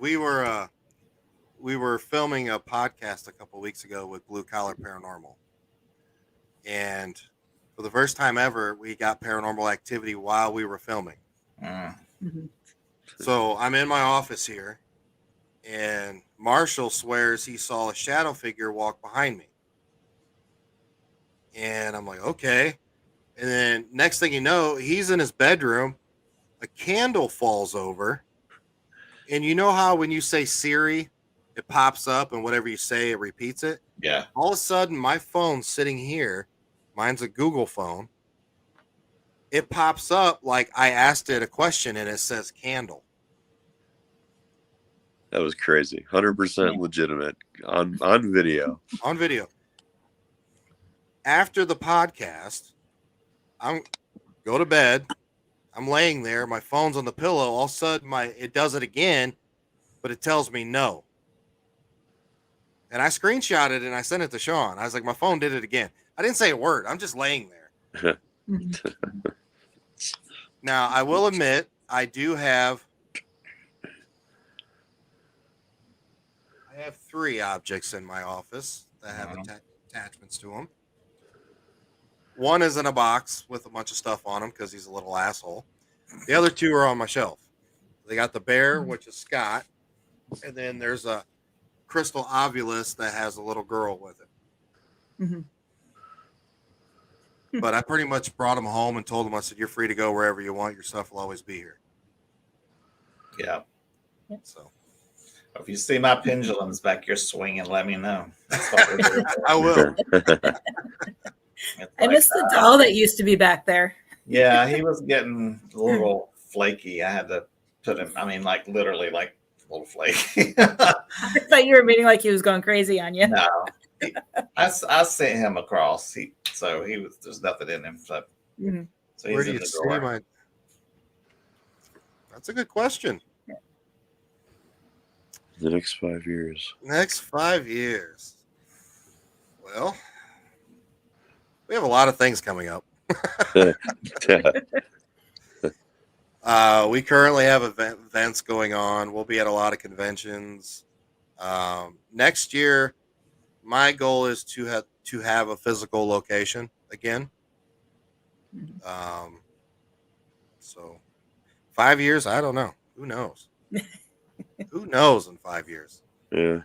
We were filming a podcast a couple weeks ago with Blue Collar Paranormal. And for the first time ever, we got paranormal activity while we were filming. So I'm in my office here, and Marshall swears he saw a shadow figure walk behind me. And I'm like, okay. And then next thing you know, he's in his bedroom. A candle falls over. And you know how when you say Siri, it pops up and whatever you say, it repeats it? Yeah. All of a sudden, my phone's sitting here. Mine's a Google phone. It pops up like I asked it a question and it says candle. That was crazy. 100% legitimate on video. On video. After the podcast, I'm go to bed. I'm laying there. My phone's on the pillow. All of a sudden, it does it again, but it tells me no. And I screenshot it and I sent it to Sean. I was like, my phone did it again. I didn't say a word. I'm just laying there. Now, I will admit, I have 3 objects in my office that have attachments to them. One is in a box with a bunch of stuff on him because he's a little asshole. The other 2 are on my shelf. They got the bear, which is Scott, and then there's a crystal ovulus that has a little girl with it. Mm-hmm. But I pretty much brought him home and told him, I said, you're free to go wherever you want. Your stuff will always be here. Yeah. So if you see my pendulums back here swinging, let me know. That's what we're doing. I will. I miss the doll that used to be back there. Yeah, he was getting a little flaky. I had to put him, like literally like a little flaky. I thought you were meaning like he was going crazy on you. No. I sent him across. There's nothing in him. So, so he's Where do in you the see drawer. That's a good question. The next 5 years. Next 5 years. Well, we have a lot of things coming up. We currently have events going on. We'll be at a lot of conventions. Next year, my goal is to have a physical location again. So 5 years, I don't know. Who knows? Who knows in 5 years? Yeah.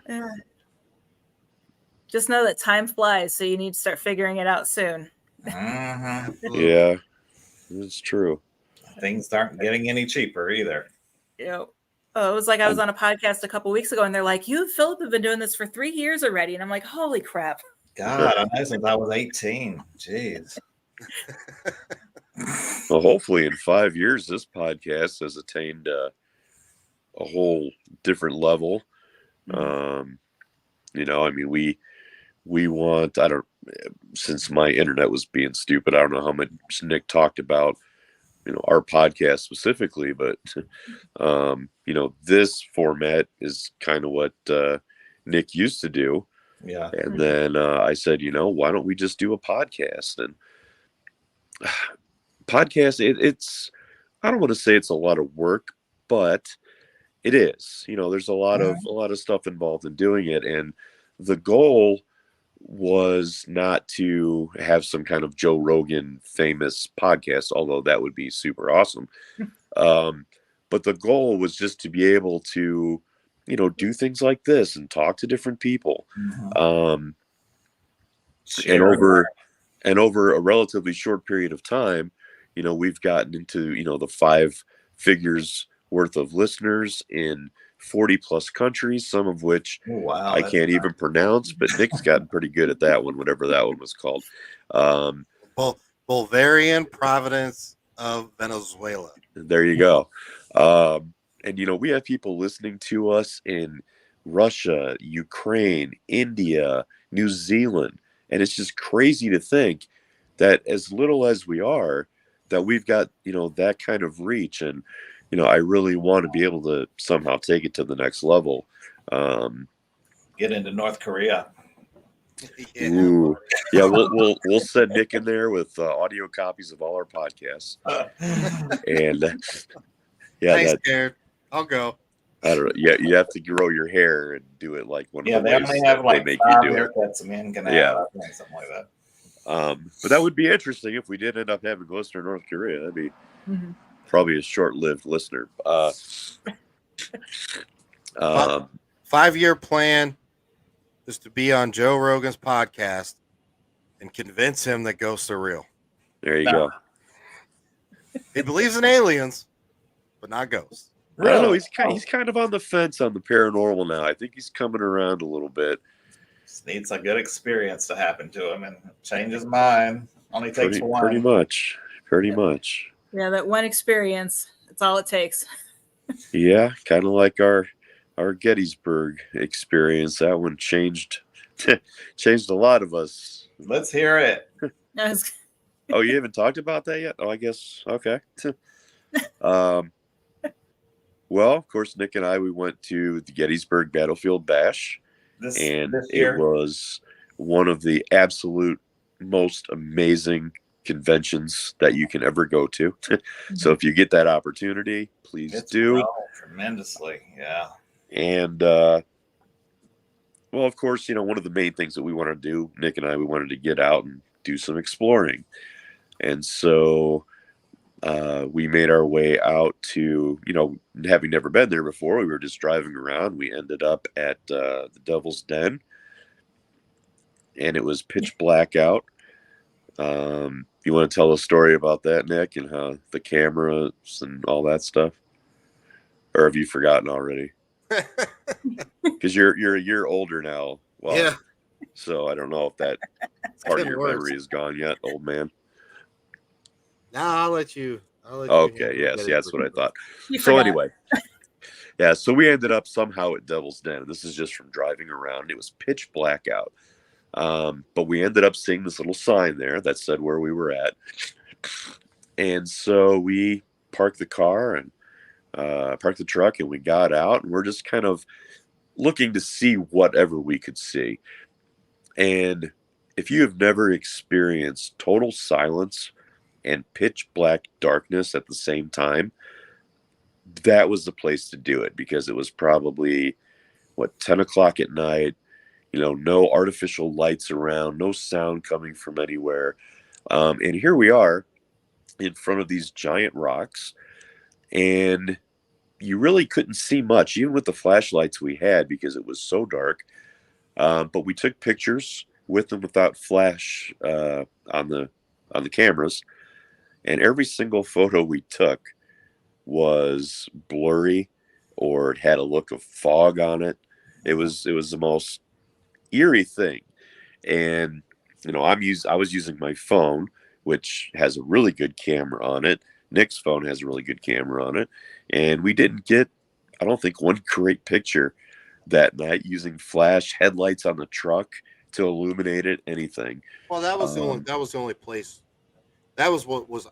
Just know that time flies, so you need to start figuring it out soon. Yeah, it's true. Things aren't getting any cheaper either. It was like I was on a podcast a couple weeks ago, and they're like, "You and Philip have been doing this for 3 years already," and I'm like, "Holy crap!" God, I know since I was 18. Jeez. Well, hopefully in 5 years, this podcast has attained a whole different level. We want, since my internet was being stupid, I don't know how much Nick talked about, our podcast specifically, but, this format is kind of what Nick used to do. Yeah. And then I said, why don't we just do a podcast? And podcast, it's, I don't want to say it's a lot of work, but it is. There's a lot of stuff involved in doing it. And the goal was not to have some kind of Joe Rogan famous podcast, although that would be super awesome. But the goal was just to be able to, do things like this and talk to different people. And over a relatively short period of time, we've gotten into, the 5 figures worth of listeners in 40 plus countries, some of which I can't even pronounce, but Nick's gotten pretty good at that one, whatever that one was called. Bolivarian Providence of Venezuela. There you go. And, we have people listening to us in Russia, Ukraine, India, New Zealand. And it's just crazy to think that as little as we are, that we've got, that kind of reach. And, I really want to be able to somehow take it to the next level. Get into North Korea. Ooh. Yeah, we'll send Nick in there with audio copies of all our podcasts. And thanks, Jared. I'll go. I don't know. Yeah, you have to grow your hair and do it like one of the they only have like make 5 you do haircuts a man can have. I think, something like that. But that would be interesting if we did end up having a listener in North Korea. That'd be probably a short-lived listener. 5-year plan is to be on Joe Rogan's podcast and convince him that ghosts are real. There you go. He believes in aliens, but not ghosts. Really? I don't know. He's kind of on the fence on the paranormal now. I think he's coming around a little bit. Just needs a good experience to happen to him and change his mind. Only takes one. Pretty much. Yeah, that one experience. That's all it takes. Yeah, kind of like our Gettysburg experience. That one changed a lot of us. Let's hear it. Oh, you haven't talked about that yet? Oh, I guess okay. Well, of course, Nick and I, we went to the Gettysburg Battlefield Bash, and it was one of the absolute most amazing conventions that you can ever go to. So if you get that opportunity, please do. Tremendously, yeah. And well, of course, one of the main things that we want to do, Nick and I, we wanted to get out and do some exploring. And so we made our way out to, having never been there before, we were just driving around. We ended up at the Devil's Den, and it was pitch black out. You want to tell a story about that, Nick, and how the cameras and all that stuff? Or have you forgotten already? Because you're a year older now. Well, yeah. So I don't know if that part of your memory is gone yet, old man. No, I'll let you. Okay, yes, that's what I thought. So anyway, yeah, so we ended up somehow at Devil's Den. This is just from driving around. It was pitch black out. But we ended up seeing this little sign there that said where we were at. And so we parked the car and parked the truck, and we got out, and we're just kind of looking to see whatever we could see. And if you have never experienced total silence and pitch black darkness at the same time, that was the place to do it, because it was probably 10 o'clock at night. No artificial lights around, no sound coming from anywhere. And here we are in front of these giant rocks, and you really couldn't see much, even with the flashlights we had, because it was so dark. But we took pictures with and without flash on the cameras, and every single photo we took was blurry, or it had a look of fog on it. It was the most eerie thing. And I was using my phone, which has a really good camera on it. Nick's phone has a really good camera on it, and we didn't get, I don't think, one great picture that night using flash headlights on the truck to illuminate it, anything. Well, that was the only place. That was what was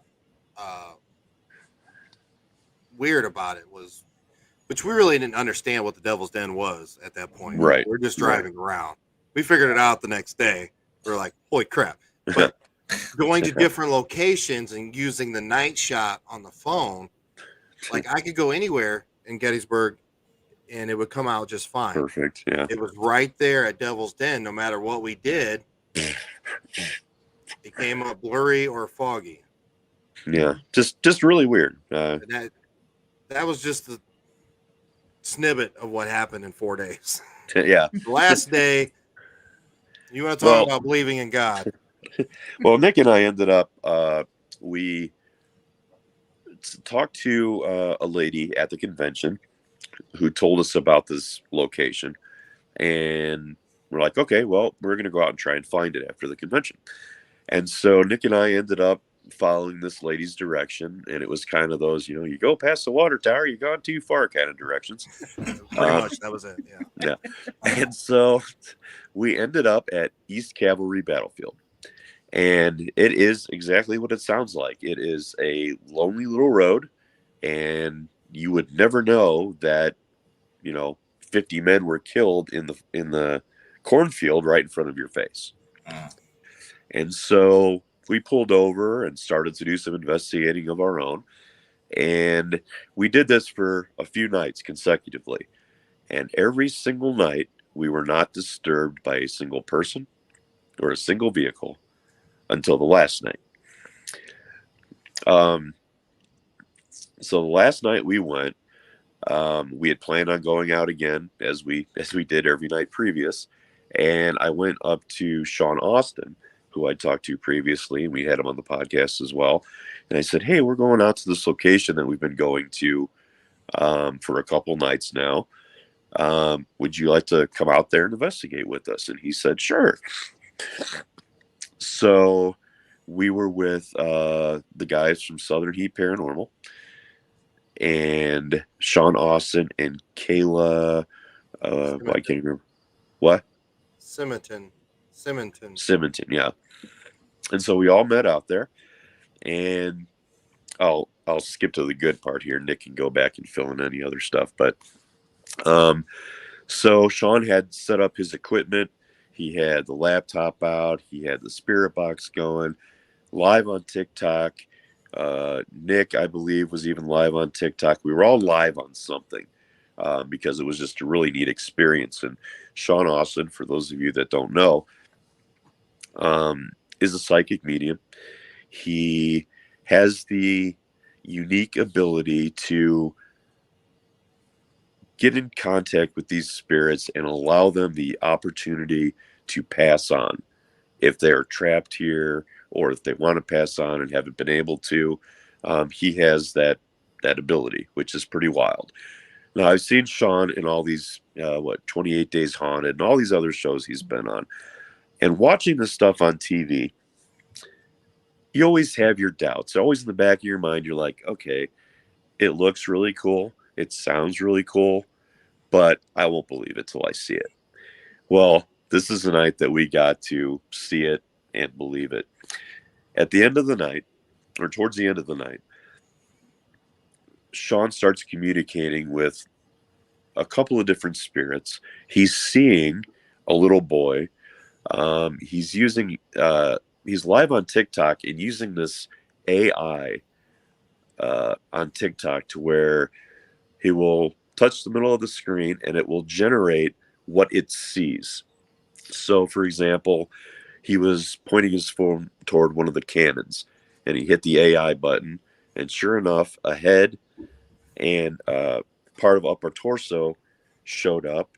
weird about it, was, which we really didn't understand what the Devil's Den was at that point. Right. We're just driving around. We figured it out the next day. We're like, holy crap. But going to different locations and using the night shot on the phone, like I could go anywhere in Gettysburg and it would come out just fine. Perfect. Yeah. It was right there at Devil's Den. No matter what we did, it came up blurry or foggy. Yeah. Just really weird. That was just the snippet of what happened in 4 days. Yeah. The last day, you want to talk about believing in God. Well, Nick and I ended up, we talked to a lady at the convention who told us about this location. And we're like, okay, well, we're going to go out and try and find it after the convention. And so Nick and I ended up following this lady's direction, and it was kind of those, you go past the water tower, you've gone too far kind of directions. Pretty much, that was it. Yeah. And so we ended up at East Cavalry Battlefield, and it is exactly what it sounds like. It is a lonely little road, and you would never know that 50 men were killed in the cornfield right in front of your face. And so we pulled over and started to do some investigating of our own. And we did this for a few nights consecutively. And every single night, we were not disturbed by a single person or a single vehicle until the last night. So the last night we went, we had planned on going out again as we did every night previous. And I went up to Sean Austin, who I talked to previously, and we had him on the podcast as well. And I said, hey, we're going out to this location that we've been going to for a couple nights now. Would you like to come out there and investigate with us? And he said, sure. So we were with the guys from Southern Heat Paranormal and Sean Austin and Kayla. I can't remember. What? Simonton, yeah. And so we all met out there, and I'll skip to the good part here. Nick can go back and fill in any other stuff. But so Sean had set up his equipment. He had the laptop out. He had the spirit box going, live on TikTok. Nick, I believe, was even live on TikTok. We were all live on something because it was just a really neat experience. And Sean Austin, for those of you that don't know, is a psychic medium. He has the unique ability to get in contact with these spirits and allow them the opportunity to pass on if they're trapped here or if they want to pass on and haven't been able to. He has that ability, which is pretty wild. Now, I've seen Sean in all these 28 Days Haunted and all these other shows he's been on, and watching this stuff on TV, you always have your doubts. Always in the back of your mind, you're like, okay, it looks really cool, it sounds really cool, but I won't believe it till I see it. Well, this is the night that we got to see it and believe it. At the end of the night, or towards the end of the night, Sean starts communicating with a couple of different spirits. He's seeing a little boy. He's live on TikTok and using this AI on TikTok to where he will touch the middle of the screen and it will generate what it sees. So, for example, he was pointing his phone toward one of the cannons and he hit the AI button, and sure enough, a head and part of upper torso showed up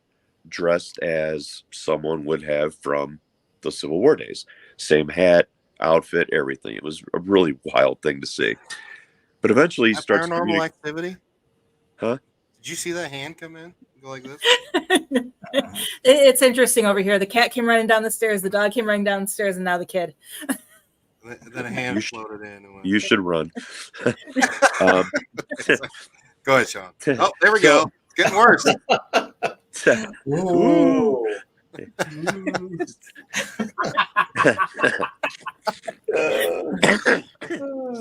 dressed as someone would have from the Civil War days. Same hat, outfit, everything. It was a really wild thing to see. But eventually he starts paranormal activity. Huh? Did you see that hand come in? Go like this? It's interesting over here. The cat came running down the stairs, the dog came running down the stairs, and now the kid. Then a hand floated in. And went, you should run. Go ahead, Sean. Oh, there we go. It's getting worse. Ooh.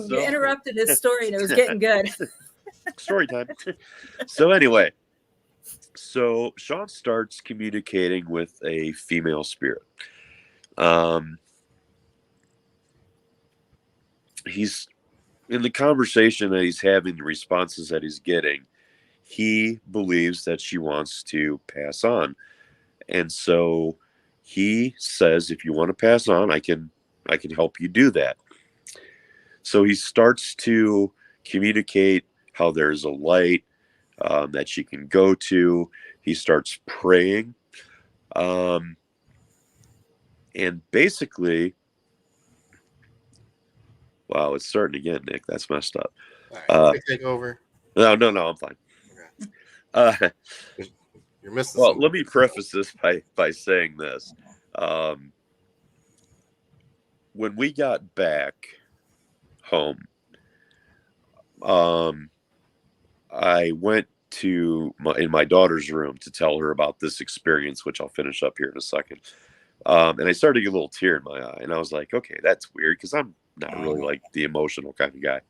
You interrupted his story and it was getting good. Story time. So anyway, Sean starts communicating with a female spirit. He's in the conversation that he's having, the responses that he's getting, he believes that she wants to pass on. And so he says, if you want to pass on, I can help you do that. So he starts to communicate how there's a light that she can go to. He starts praying. And basically, wow, it's starting again, Nick. That's messed up. All right, take over. No, I'm fine. Okay. You're missing well, something. let me preface this by saying this. When we got back home, I went to my daughter's room to tell her about this experience, which I'll finish up here in a second. And I started to get a little tear in my eye, and I was like, okay, that's weird because I'm not really like the emotional kind of guy.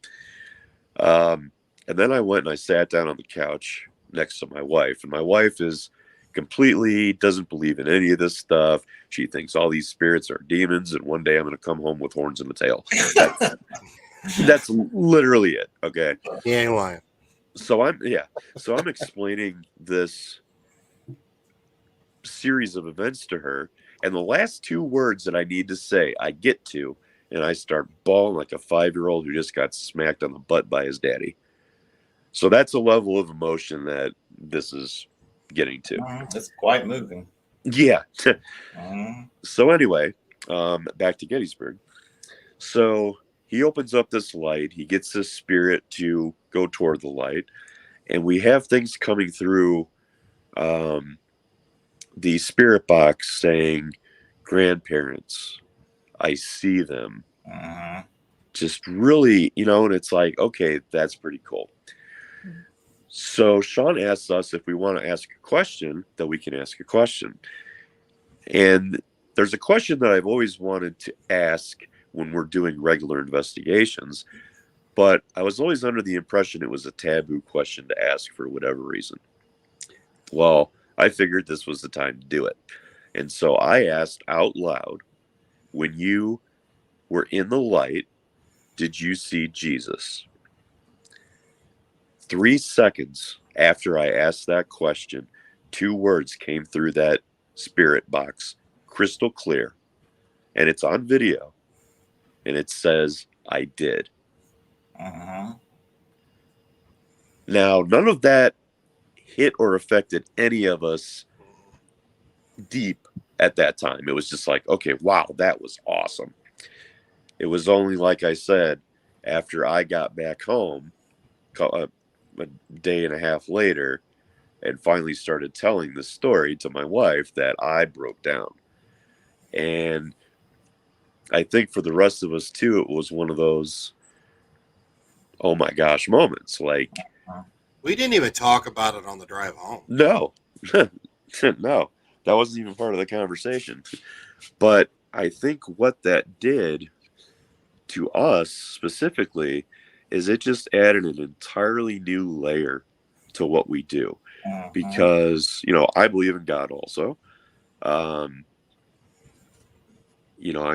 And then I went and I sat down on the couch next to my wife, and my wife doesn't believe in any of this stuff. She thinks all these spirits are demons, and one day I'm going to come home with horns and a tail. That's literally it. Okay. He ain't lying. So I'm explaining this series of events to her, and the last two words that I need to say, I get to, and I start bawling like a 5-year-old who just got smacked on the butt by his daddy. So that's a level of emotion that this is getting to. It's quite moving. Yeah. So anyway, back to Gettysburg. So he opens up this light. He gets this spirit to go toward the light. And we have things coming through The spirit box saying, grandparents, I see them. Just really, and it's like, okay, that's pretty cool. So Sean asks us if we want to ask a question, that we can ask a question. And there's a question that I've always wanted to ask when we're doing regular investigations, but I was always under the impression it was a taboo question to ask for whatever reason. Well, I figured this was the time to do it. And so I asked out loud, when you were in the light, did you see Jesus? 3 seconds after I asked that question, 2 words came through that spirit box, crystal clear. And it's on video. And it says, I did. Now, none of that hit or affected any of us deep at that time. It was just like, okay, wow, that was awesome. It was only, like I said, after I got back home a day and a half later and finally started telling the story to my wife that I broke down. And I think for the rest of us too, it was one of those, oh my gosh, moments. Like, we didn't even talk about it on the drive home. No, no, that wasn't even part of the conversation. But I think what that did to us specifically is it just added an entirely new layer to what we do. Because, I believe in God also. I'm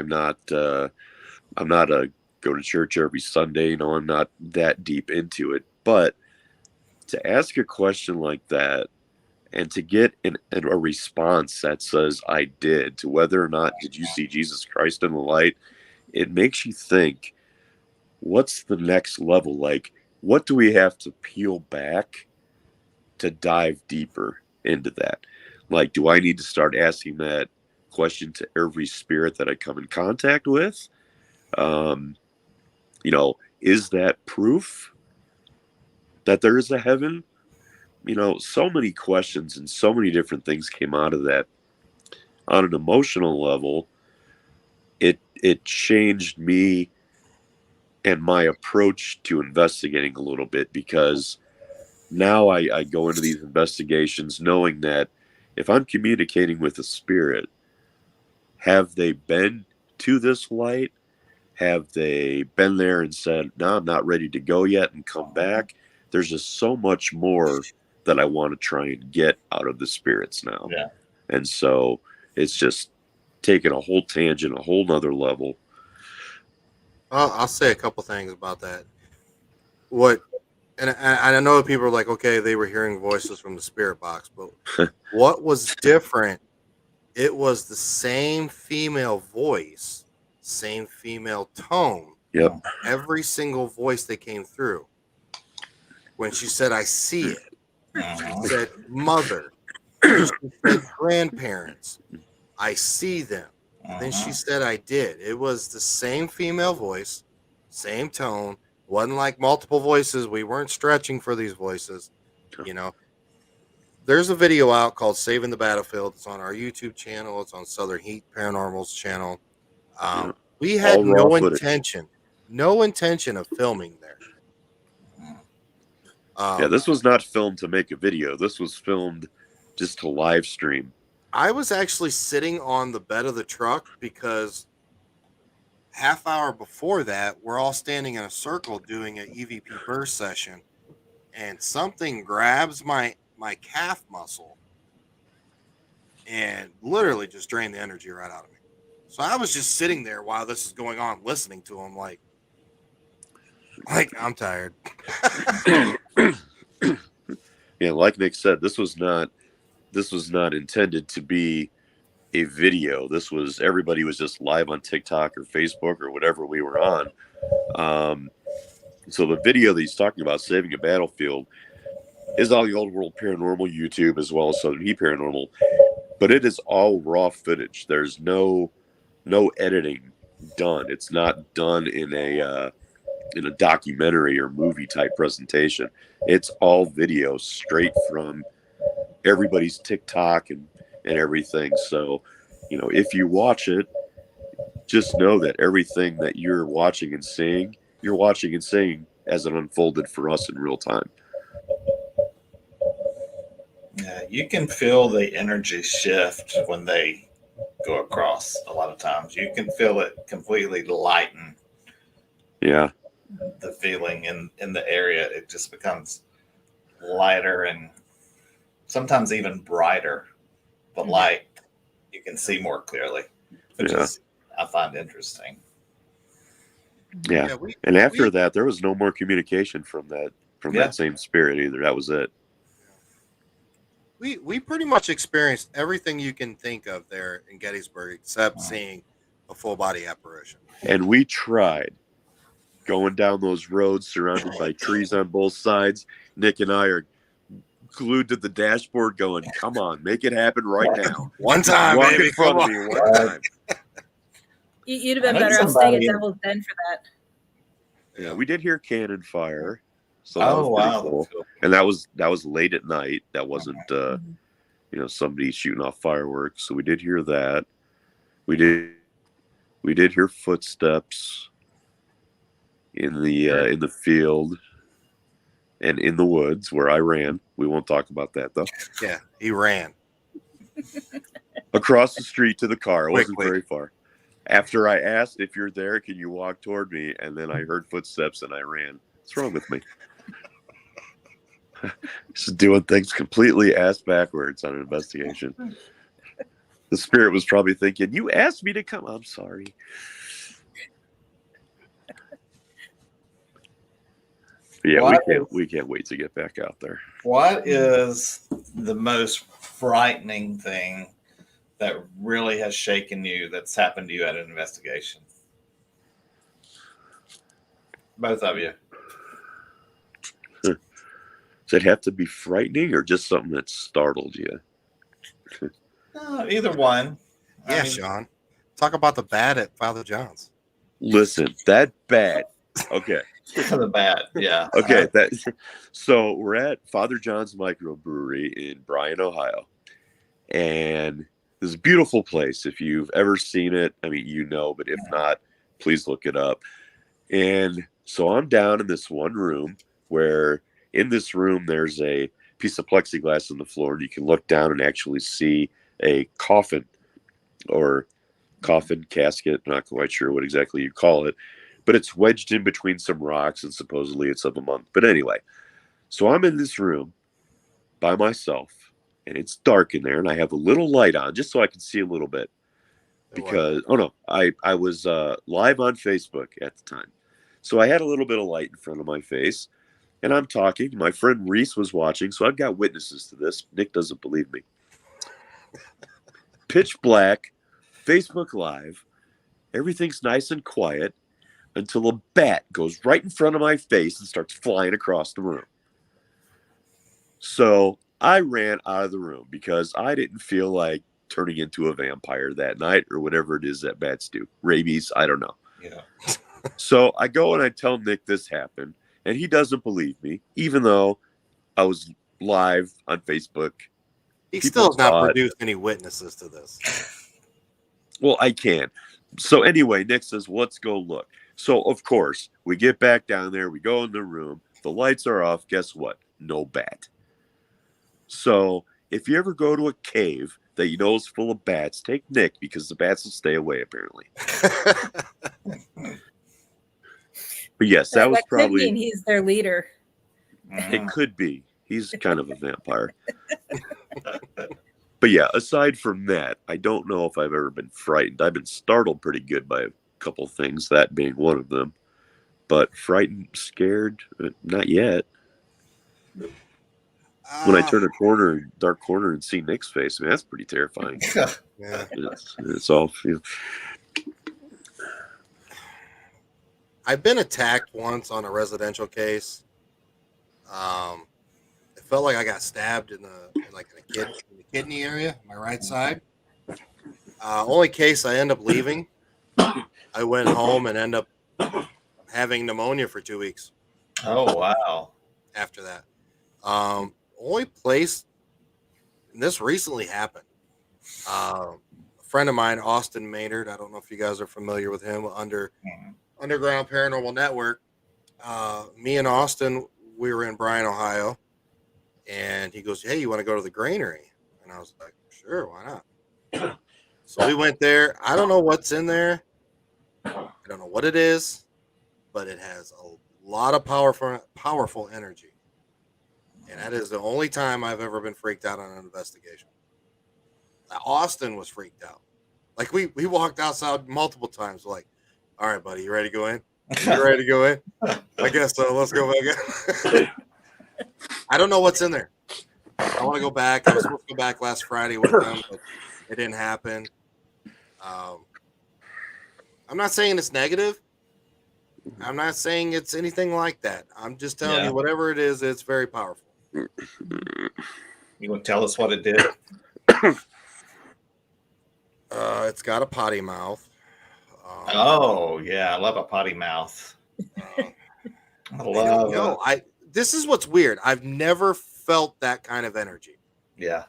not a go to church every Sunday. I'm not that deep into it. But to ask a question like that and to get a response that says, I did, to whether or not did you see Jesus Christ in the light, it makes you think, what's the next level? Like, what do we have to peel back to dive deeper into that? Like, do I need to start asking that question to every spirit that I come in contact with? Is that proof that there is a heaven? So many questions and so many different things came out of that. On an emotional level, it changed me and my approach to investigating a little bit, because now I go into these investigations knowing that if I'm communicating with a spirit, have they been to this light? Have they been there and said, no, I'm not ready to go yet, and come back? There's just so much more that I want to try and get out of the spirits now. Yeah. And so it's just taken a whole tangent, a whole nother level. I'll say a couple things about that. And I know people are like, okay, they were hearing voices from the spirit box, but what was different? It was the same female voice, same female tone. Yep. Every single voice that came through. When she said, I see it. She said, mother. She said, grandparents. I see them. And then she said, I did. It was the same female voice, same tone. Wasn't like multiple voices. We weren't stretching for these voices. There's a video out called Saving the Battlefield. It's on our YouTube channel. It's on Southern Heat Paranormal's channel. We had no intention of filming there. This was not filmed to make a video. This was filmed just to live stream. I was actually sitting on the bed of the truck because half hour before that, we're all standing in a circle doing an EVP burst session, and something grabs my calf muscle and literally just drained the energy right out of me. So I was just sitting there while this is going on, listening to him like I'm tired. Yeah, like Nick said, this was not intended to be a video. Everybody was just live on TikTok or Facebook or whatever we were on. So the video that he's talking about, Saving a Battlefield, is on the Olde World Paranormal YouTube as well as Southern Heat Paranormal, but it is all raw footage. There's no editing done. It's not done in a documentary or movie type presentation. It's all video straight from everybody's TikTok and everything. So, if you watch it, just know that everything that you're watching and seeing as it unfolded for us in real time. Yeah, you can feel the energy shift when they go across. A lot of times, you can feel it completely lighten. Yeah, the feeling in the area. It just becomes lighter and sometimes even brighter. The light you can see more clearly, which is I find interesting. Yeah, and after that, there was no more communication from that same spirit either. That was it. We pretty much experienced everything you can think of there in Gettysburg, except seeing a full body apparition. And we tried going down those roads surrounded by trees on both sides. Nick and I are glued to the dashboard going, come on, make it happen right now. One time, Walk baby, in front of me one time. You'd have been better off staying at Devil's Den for that. Yeah, we did hear cannon fire. So that was pretty cool. And that was late at night. That wasn't somebody shooting off fireworks. So we did hear that. We did hear footsteps in the field and in the woods where I ran. We won't talk about that though. Yeah, he ran across the street to the car. It wasn't very far. After I asked if you're there, can you walk toward me? And then I heard footsteps and I ran. What's wrong with me? Just doing things completely ass backwards on an investigation. The spirit was probably thinking, you asked me to come. I'm sorry. But yeah, we can't wait to get back out there. What is the most frightening thing that really has shaken you that's happened to you at an investigation? Both of you. Does it have to be frightening or just something that startled you? Either one. Yeah, Sean. Talk about the bat at Father John's. Listen, that bat. Okay. The bat, yeah. Okay. So we're at Father John's Microbrewery in Bryan, Ohio. And this is a beautiful place. If you've ever seen it, I mean, but if not, please look it up. And so I'm down in this one room where in this room, there's a piece of plexiglass on the floor, and you can look down and actually see a coffin or coffin casket. Not quite sure what exactly you call it, but it's wedged in between some rocks, and supposedly it's of a monk. But anyway, so I'm in this room by myself, and it's dark in there, and I have a little light on just so I can see a little bit. Because, I was live on Facebook at the time. So I had a little bit of light in front of my face. And I'm talking. My friend Reese was watching, so I've got witnesses to this. Nick doesn't believe me. Pitch black, Facebook Live. Everything's nice and quiet until a bat goes right in front of my face and starts flying across the room. So I ran out of the room because I didn't feel like turning into a vampire that night or whatever it is that bats do. Rabies, I don't know. Yeah. So I go and I tell Nick this happened. And he doesn't believe me, even though I was live on Facebook. He still has not produced any witnesses to this. Well, I can't. So anyway, Nick says, let's go look. So, of course, we get back down there. We go in the room. The lights are off. Guess what? No bat. So if you ever go to a cave that you know is full of bats, take Nick because the bats will stay away, apparently. But yes, that was probably. Could mean he's their leader. It could be. He's kind of a vampire. But yeah, aside from that, I don't know if I've ever been frightened. I've been startled pretty good by a couple things, that being one of them. But frightened, scared, not yet. When I turn a dark corner, and see Nick's face, I mean, that's pretty terrifying. Yeah. It's all. I've been attacked once on a residential case. It felt like I got stabbed in the kidney area, my right side. Only case I end up leaving. I went home and end up having pneumonia for 2 weeks. Oh wow! After that, only place and this recently happened. A friend of mine, Austin Maynard, I don't know if you guys are familiar with him, Underground Paranormal Network. Me and Austin, we were in Bryan, Ohio, and he goes, "Hey, you want to go to the granary?" And I was like, "Sure, why not?" So we went there. I don't know what's in there. I don't know what it is, but it has a lot of powerful energy. And that is the only time I've ever been freaked out on an investigation. Austin was freaked out. Like we walked outside multiple times. Like, all right, buddy, you ready to go in? You ready to go in? I guess so. Let's go back in. I don't know what's in there. I want to go back. I was supposed to go back last Friday with them, but it didn't happen. I'm not saying it's negative. I'm not saying it's anything like that. I'm just telling you, whatever it is, it's very powerful. You want to tell us what it did? It's got a potty mouth. Oh yeah, I love a potty mouth. I love. This is what's weird. I've never felt that kind of energy. Yeah.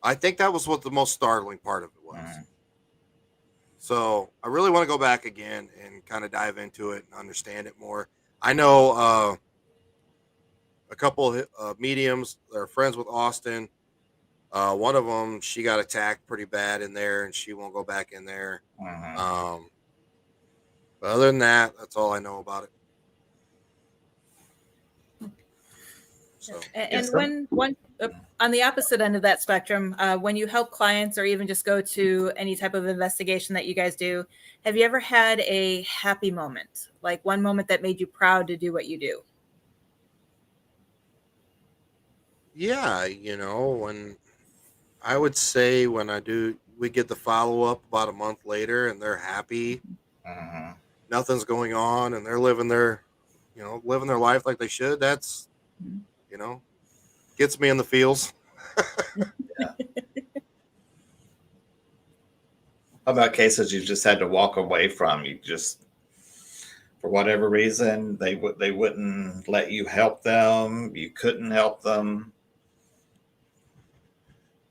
I think that was what the most startling part of it was. So I really want to go back again and kind of dive into it and understand it more. I know a couple of mediums that are friends with Austin. One of them, she got attacked pretty bad in there, and she won't go back in there. But other than that, that's all I know about it. So, and when on the opposite end of that spectrum, when you help clients or even just go to any type of investigation that you guys do, have you ever had a happy moment, like one moment that made you proud to do what you do? Yeah, when I would say when we get the follow up about a month later, and they're happy, nothing's going on, and they're living their life like they should. That's gets me in the feels. Yeah. How about cases you just had to walk away from? You just, for whatever reason, they wouldn't let you help them. You couldn't help them.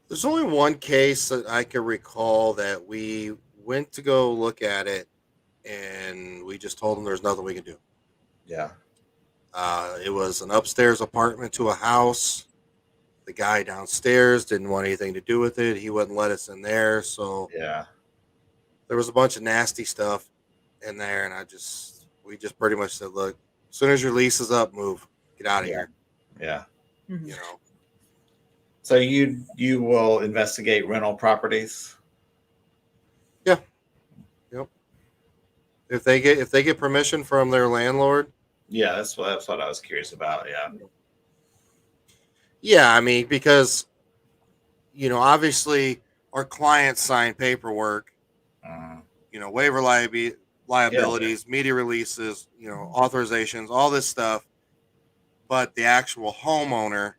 There's only one case that I can recall that we went to go look at it, and we just told them there's nothing we can do. Yeah. It was an upstairs apartment to a house. The guy downstairs didn't want anything to do with it. He wouldn't let us in there. So yeah, there was a bunch of nasty stuff in there. And we just pretty much said, look, as soon as your lease is up, move, get out of here. Yeah. Mm-hmm. So you will investigate rental properties? Yeah. Yep. If they get permission from their landlord. Yeah, that's what I was curious about. Yeah. Yeah, I mean, because obviously our clients sign paperwork, waiver liabilities, media releases, authorizations, all this stuff, but the actual homeowner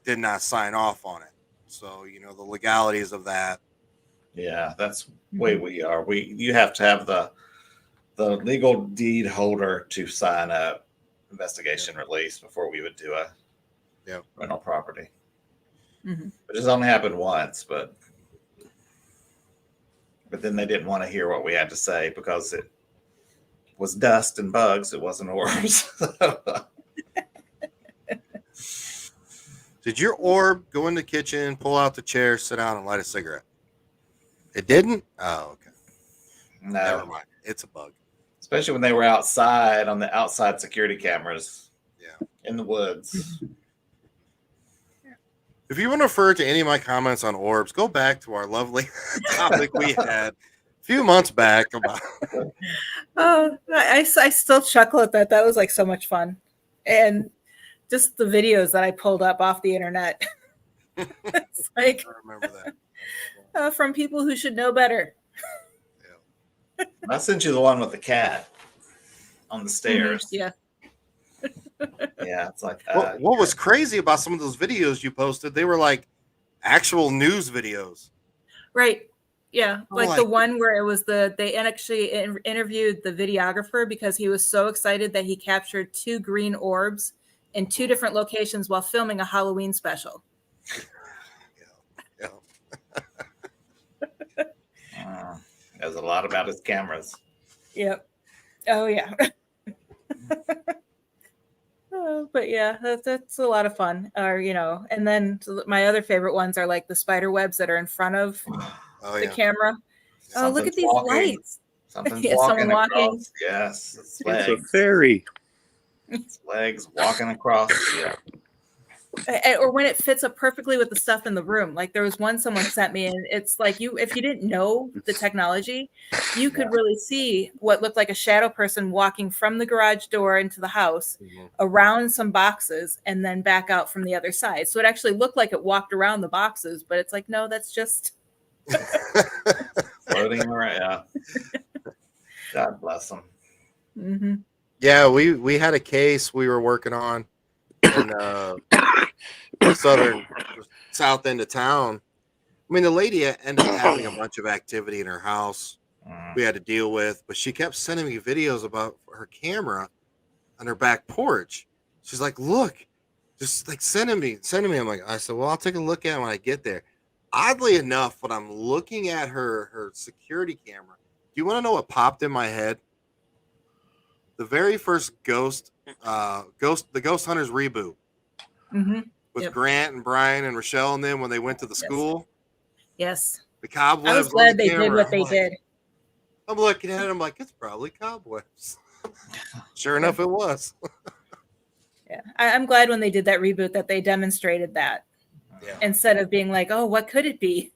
did not sign off on it. So, the legalities of that. Yeah, that's the way we are. You have to have the legal deed holder to sign a investigation release before we would do a rental property. It has only happened once, but then they didn't want to hear what we had to say because it was dust and bugs. It wasn't orbs. Did your orb go in the kitchen, pull out the chair, sit down, and light a cigarette? It didn't? Oh, okay. No. Never mind. It's a bug. Especially when they were outside on the outside security cameras. Yeah. In the woods. If you want to refer to any of my comments on orbs, go back to our lovely topic we had a few months back about. Oh, I still chuckle at that. That was like so much fun. And just the videos that I pulled up off the internet. It's like, I remember that. From people who should know better. Yeah. I sent you the one with the cat on the stairs. Yeah. Yeah, it's like what was crazy about some of those videos you posted, they were like actual news videos. Right. Yeah. Like the one where it was they actually interviewed the videographer because he was so excited that he captured 2 green orbs in 2 different locations while filming a Halloween special. Knows a lot about his cameras. Yep. Oh yeah. But yeah, that's a lot of fun. Or and then my other favorite ones are like the spider webs that are in front of the camera. Oh, look at these lights. Something's Yeah, walking someone walking. across. Yes, it's It's a legs. fairy. It's legs walking across. Yeah. Or when it fits up perfectly with the stuff in the room. Like there was one someone sent me, and it's like if you didn't know the technology, you could really see what looked like a shadow person walking from the garage door into the house, around some boxes, and then back out from the other side. So it actually looked like it walked around the boxes, but it's like, no, that's just floating around. Yeah. God bless them. Mm-hmm. Yeah, we had a case we were working on in the south end of town. I mean, the lady ended up having a bunch of activity in her house we had to deal with, but she kept sending me videos about her camera on her back porch. She's like, look, just like sending me. I said, well, I'll take a look at it when I get there. Oddly enough, when I'm looking at her security camera, do you want to know what popped in my head? The very first the Ghost Hunters reboot with Grant and Brian and Rochelle and them when they went to the school. Yes. The cobwebs. I was glad they camera. did what they did. I'm looking at it. I'm like, it's probably cobwebs. Sure enough, it was. Yeah, I'm glad when they did that reboot that they demonstrated that instead of being like, oh, what could it be?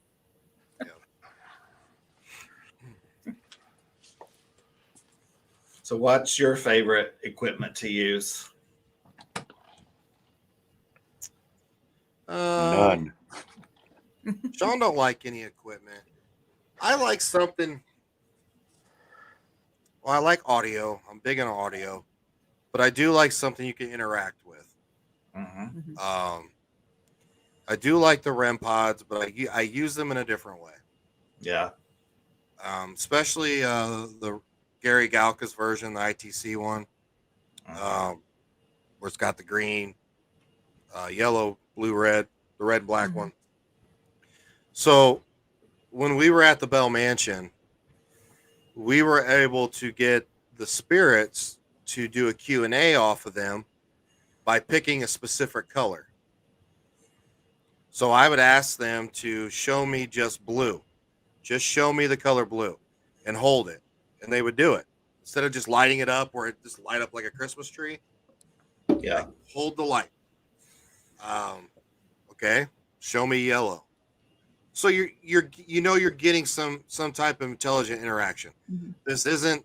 So what's your favorite equipment to use? None. Sean don't like any equipment. I like something. Well, I like audio. I'm big on audio, but I do like something you can interact with. I do like the REM pods, but I use them in a different way. Yeah. Especially the Gary Galka's version, the ITC one, where it's got the green, yellow, blue, red, the red, black one. So when we were at the Bell Mansion, we were able to get the spirits to do a Q&A off of them by picking a specific color. So I would ask them to show me just blue. Just show me the color blue and hold it. And they would do it. Instead of just lighting it up where it just light up like a Christmas tree. Yeah. Like, hold the light. Okay. Show me yellow. So you're getting some type of intelligent interaction. This isn't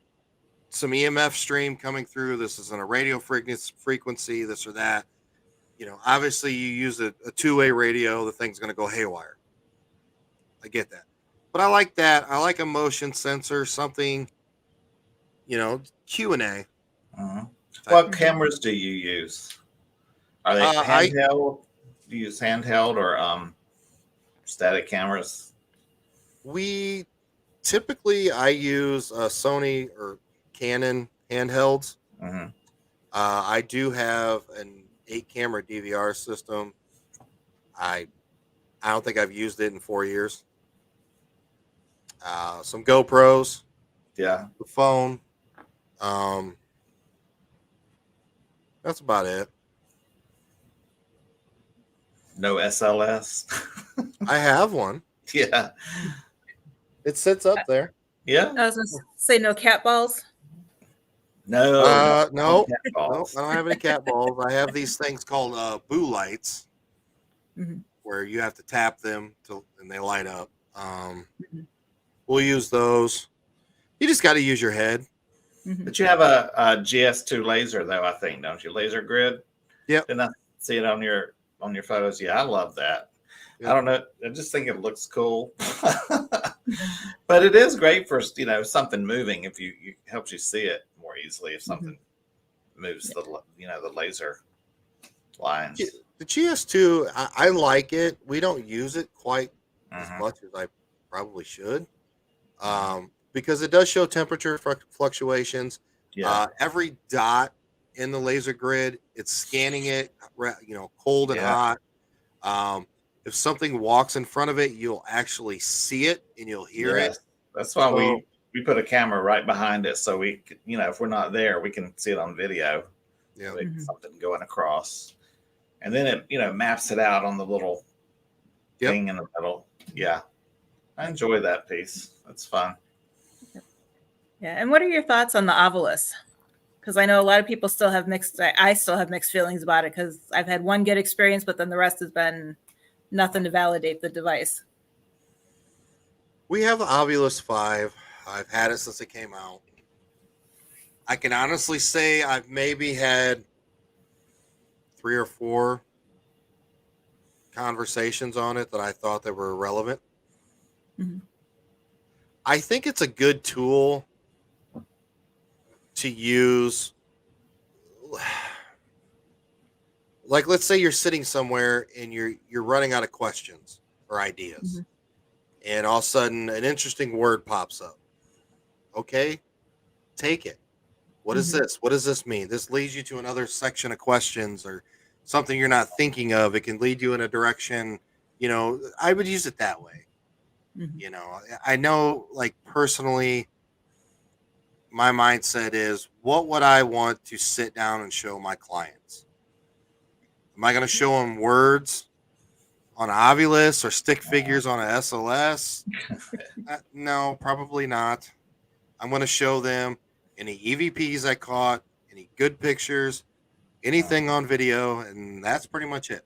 some EMF stream coming through. This isn't a radio frequency, this or that. Obviously you use a two-way radio, the thing's going to go haywire. I get that. But I like that. I like a motion sensor, something, Q&A. What cameras do you use? Are they handheld? Do you use handheld or static cameras? I use Sony or Canon handhelds. I do have an 8-camera DVR system. I don't think I've used it in 4 years. Some GoPros. Yeah. The phone. That's about it. No SLS? I have one. Yeah. It sits up there. Yeah. I was going to say no cat balls. No. No, I don't have any cat balls. I have these things called boo lights, where you have to tap them and they light up. We'll use those. You just got to use your head. But you have a GS2 laser, though, I think, don't you? Laser grid. Yep. Didn't I see it on your photos? Yeah, I love that. Yep. I don't know. I just think it looks cool. But it is great for something moving. If you helps you see it more easily if something moves the laser lines. The GS2, I like it. We don't use it quite as much as I probably should, because it does show temperature fluctuations. Yeah. Every dot in the laser grid, it's scanning it, cold and hot. If something walks in front of it, you'll actually see it and you'll hear it. That's why we put a camera right behind it, so we, if we're not there, we can see it on video. Yeah. Like something going across, and then it maps it out on the little thing in the middle. Yeah, I enjoy that piece. That's fun. Yeah. And what are your thoughts on the Ovilus? Because I know a lot of people still have I still have mixed feelings about it, because I've had one good experience, but then the rest has been nothing to validate the device. We have the Ovilus 5. I've had it since it came out. I can honestly say I've maybe had 3 or 4 conversations on it that I thought that were relevant. Mm-hmm. I think it's a good tool to use. Like, let's say you're sitting somewhere and you're running out of questions or ideas, and all of a sudden an interesting word pops up. Okay, take it. What is this? What does this mean? This leads you to another section of questions or something you're not thinking of. It can lead you in a direction, I would use it that way. I know, like, personally, my mindset is, what would I want to sit down and show my clients? Am I going to show them words on Ovilus or stick figures on a SLS? No, probably not. I'm going to show them any EVPs I caught, any good pictures, anything on video, and that's pretty much it.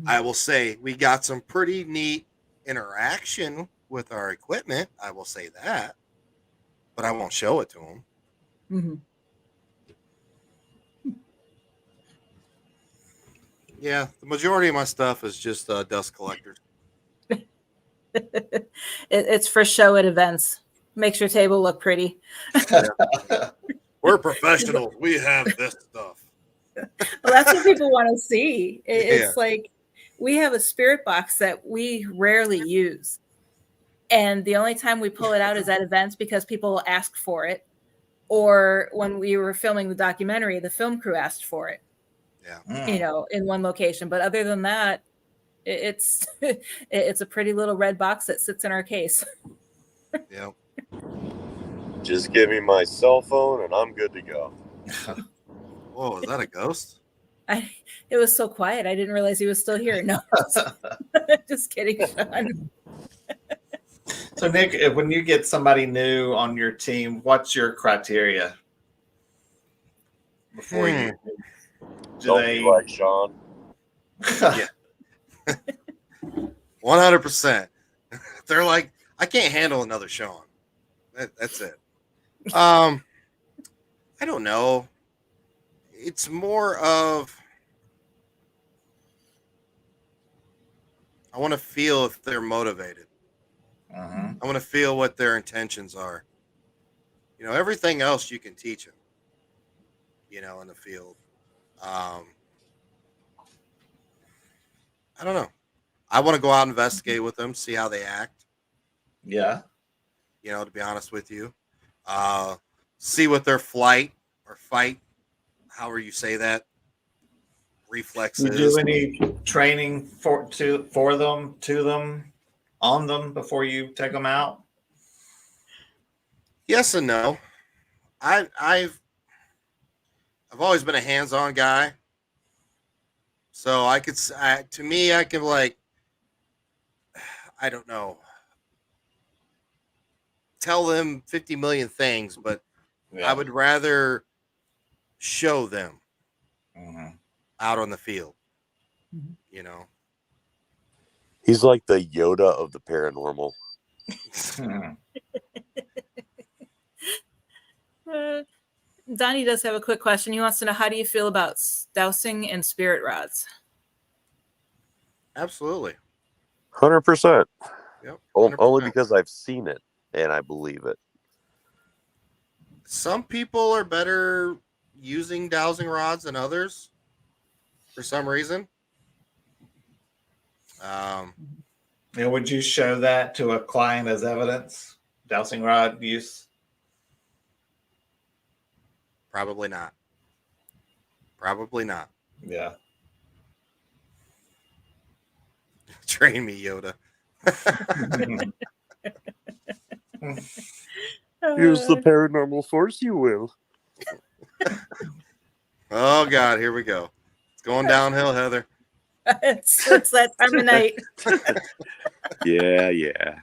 I will say we got some pretty neat interaction with our equipment. I will say that, but I won't show it to them. Yeah, the majority of my stuff is just dust collectors. It's for show at events. Makes your table look pretty. We're professionals. We have this stuff. Well, that's what people want to see. It's like, we have a spirit box that we rarely use. And the only time we pull it out is at events because people will ask for it. Or when we were filming the documentary, the film crew asked for it. Yeah. In one location. But other than that, it's a pretty little red box that sits in our case. Yeah. Just give me my cell phone and I'm good to go. Whoa, is that a ghost? It was so quiet. I didn't realize he was still here. No, just kidding, Sean. So, Nick, when you get somebody new on your team, what's your criteria before you? Don't be like Sean. Yeah. 100%. They're like, I can't handle another Sean. That's it. I don't know. It's more of, I want to feel if they're motivated. I want to feel what their intentions are. Everything else you can teach them, in the field. I don't know. I want to go out and investigate with them, see how they act. Yeah. To be honest with you. See what their flight or fight, however you say that, reflexes. You do any training for them, to them, on them before you take them out? Yes and no. I've always been a hands-on guy, so I could like, I don't know, tell them 50 million things, but I would rather show them out on the field. He's like the Yoda of the paranormal. Donnie does have a quick question. He wants to know, how do you feel about dowsing and spirit rods? Absolutely. 100%. Yep. 100%. Only because I've seen it and I believe it. Some people are better using dowsing rods than others for some reason. Would you show that to a client as evidence? Dowsing rod use? Probably not. Probably not. Yeah. Train me, Yoda. Use the paranormal force, you will. Oh God, here we go. It's going downhill, Heather. it's that time of night. Yeah.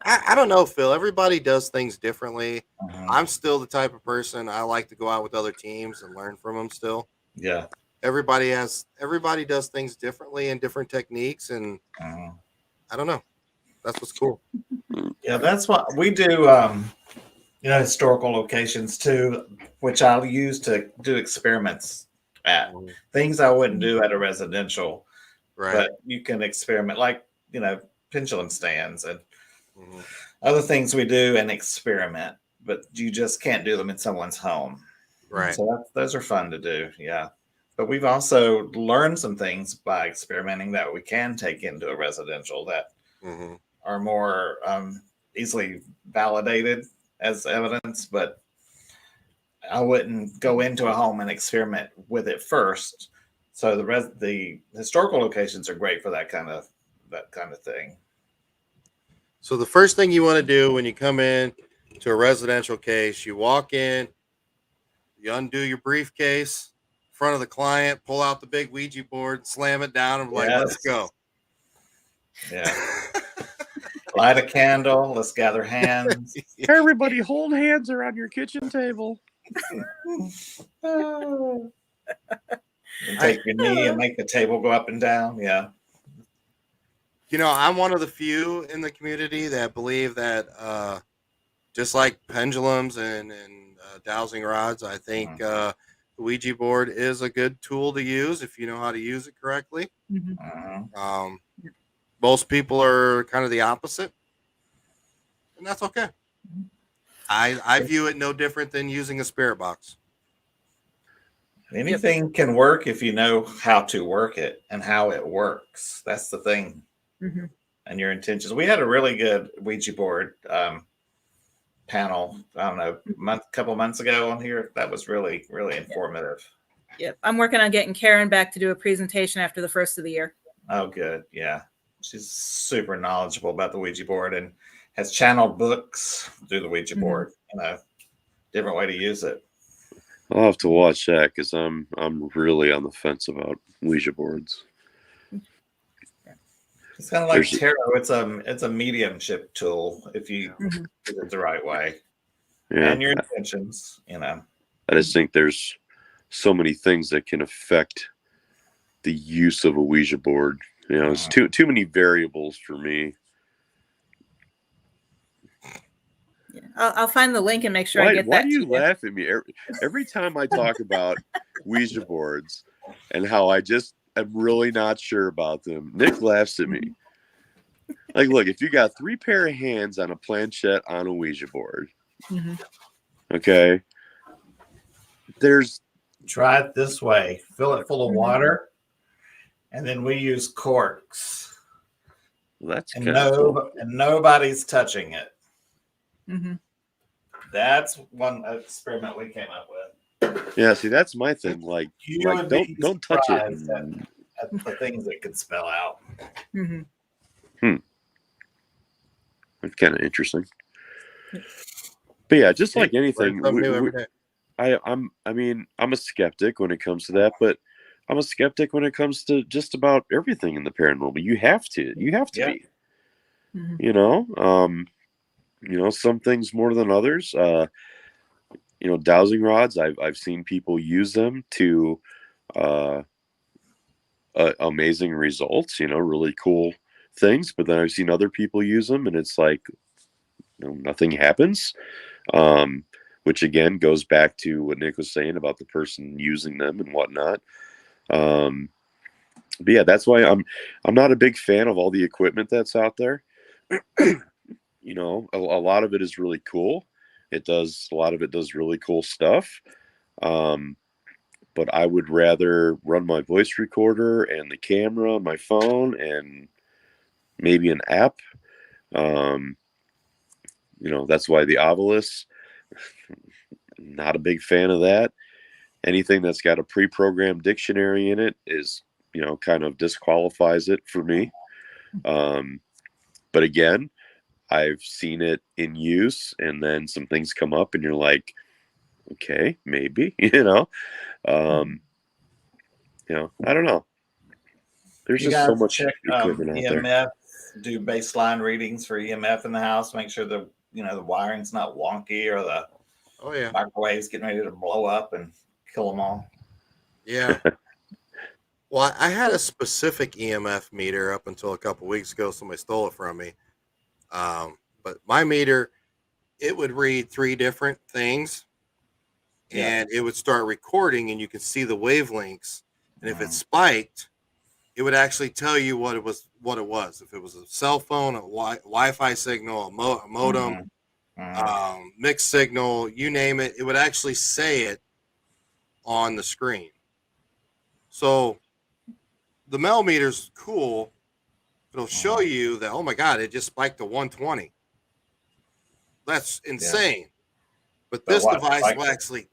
I don't know, Phil. Everybody does things differently. Uh-huh. I'm still the type of person I like to go out with other teams and learn from them still. Yeah. Everybody does things differently and different techniques, and Uh-huh. I don't know. That's what's cool. Yeah, that's what we do. Historical locations too, which I'll use to do experiments at. Things I wouldn't do at a residential, Right. but you can experiment, like pendulum stands and other things we do and experiment, but you just can't do them in someone's home. Right. So those are fun to do. Yeah. But we've also learned some things by experimenting that we can take into a residential that are more easily validated as evidence, but I wouldn't go into a home and experiment with it first. So the historical locations are great for that kind of thing. So the first thing you want to do when you come in to a residential case, you walk in, you undo your briefcase in front of the client, pull out the big Ouija board, slam it down, and be like, let's go. Yeah. Light a candle. Let's gather hands. Everybody hold hands around your kitchen table. And take your knee and make the table go up and down. Yeah. I'm one of the few in the community that believe that just like pendulums and dowsing rods, I think the Ouija board is a good tool to use if you know how to use it correctly. Most people are kind of the opposite, and that's okay. I view it no different than using a spirit box. Anything can work if you know how to work it and how it works. That's the thing. And your intentions. We had a really good Ouija board panel, I don't know, couple months ago on here. That was really, really informative. Yep. I'm working on getting Karen back to do a presentation after the first of the year. Oh, good. Yeah. She's super knowledgeable about the Ouija board and has channeled books through the Ouija board, different way to use it. I'll have to watch that because I'm really on the fence about Ouija boards. It's kind of like tarot. It's a mediumship tool if you use it the right way. Yeah. And your intentions, I just think there's so many things that can affect the use of a Ouija board. It's too many variables for me. Yeah. I'll find the link and make sure I get that. Why do you laugh at me every time I talk about Ouija boards and how I'm really not sure about them? Nick laughs at me. Like, look, if you got 3 pair of hands on a planchette on a Ouija board, okay, try it this way: fill it full of water, and then we use corks. Well, that's and nobody's touching it. That's one experiment we came up with. Yeah, see, that's my thing. Like don't touch it. At the things it could spell out. That's kind of interesting. But yeah, just like anything, I'm a skeptic when it comes to that, but I'm a skeptic when it comes to just about everything in the paranormal. You have to be. Some things more than others. Dowsing rods, I've seen people use them to amazing results, really cool things, but then I've seen other people use them and it's like nothing happens, which again goes back to what Nick was saying about the person using them and whatnot. But yeah, that's why I'm not a big fan of all the equipment that's out there. A lot of it is really cool. A lot of it does really cool stuff. But I would rather run my voice recorder and the camera on my phone and maybe an app. That's why the Ovilus, not a big fan of that. Anything that's got a pre-programmed dictionary in it is, kind of disqualifies it for me. But again, I've seen it in use, and then some things come up, and you're like, okay, maybe, I don't know. There's You just so guys much check equipment out there. EMF, do baseline readings for EMF in the house, make sure the wiring's not wonky or the microwaves getting ready to blow up and kill them all. Yeah. Well, I had a specific EMF meter up until a couple weeks ago. Somebody stole it from me. But my meter, it would read 3 different things, and it would start recording, and you could see the wavelengths. And if it spiked, it would actually tell you what it was. If it was a cell phone, a Wi-Fi signal, a modem, mixed signal, you name it, it would actually say it on the screen. So the Mel meter's cool. It'll show you that, oh my God, it just spiked to 120. That's insane. But this device will actually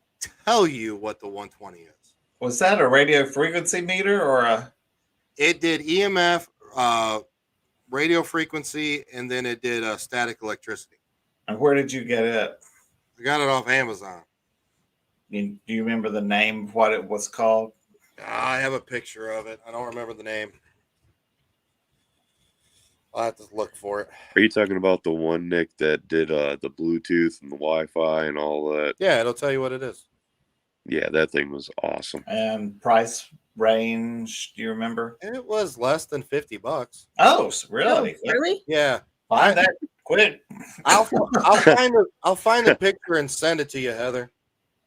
tell you what the 120 is. Was that a radio frequency meter or a? It did EMF, radio frequency, and then it did static electricity. And where did you get it? I got it off Amazon. Do you remember the name of what it was called? I have a picture of it. I don't remember the name. I'll have to look for it. Are you talking about the one, Nick, that did the Bluetooth and the Wi-Fi and all that? Yeah, it'll tell you what it is. Yeah, that thing was awesome. And price range, do you remember? It was less than $50. Oh, really? Oh, really? Yeah. Find that quick. I'll find the picture and send it to you, Heather.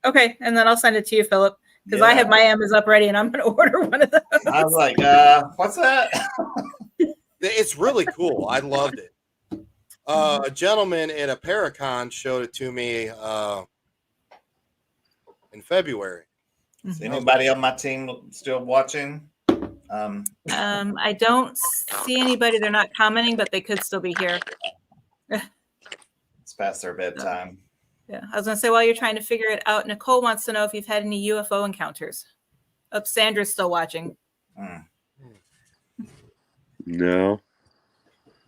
Okay, and then I'll send it to you, Philip, because I have my Amazon up ready, and I'm going to order one of those. I was like, what's that? It's really cool. I loved it. A gentleman at a Paracon showed it to me in February. Is anybody on my team still watching? I don't see anybody. They're not commenting, but they could still be here. It's past their bedtime. Yeah, I was going to say, while you're trying to figure it out, Nicole wants to know if you've had any UFO encounters. Oh, Sandra's still watching. No,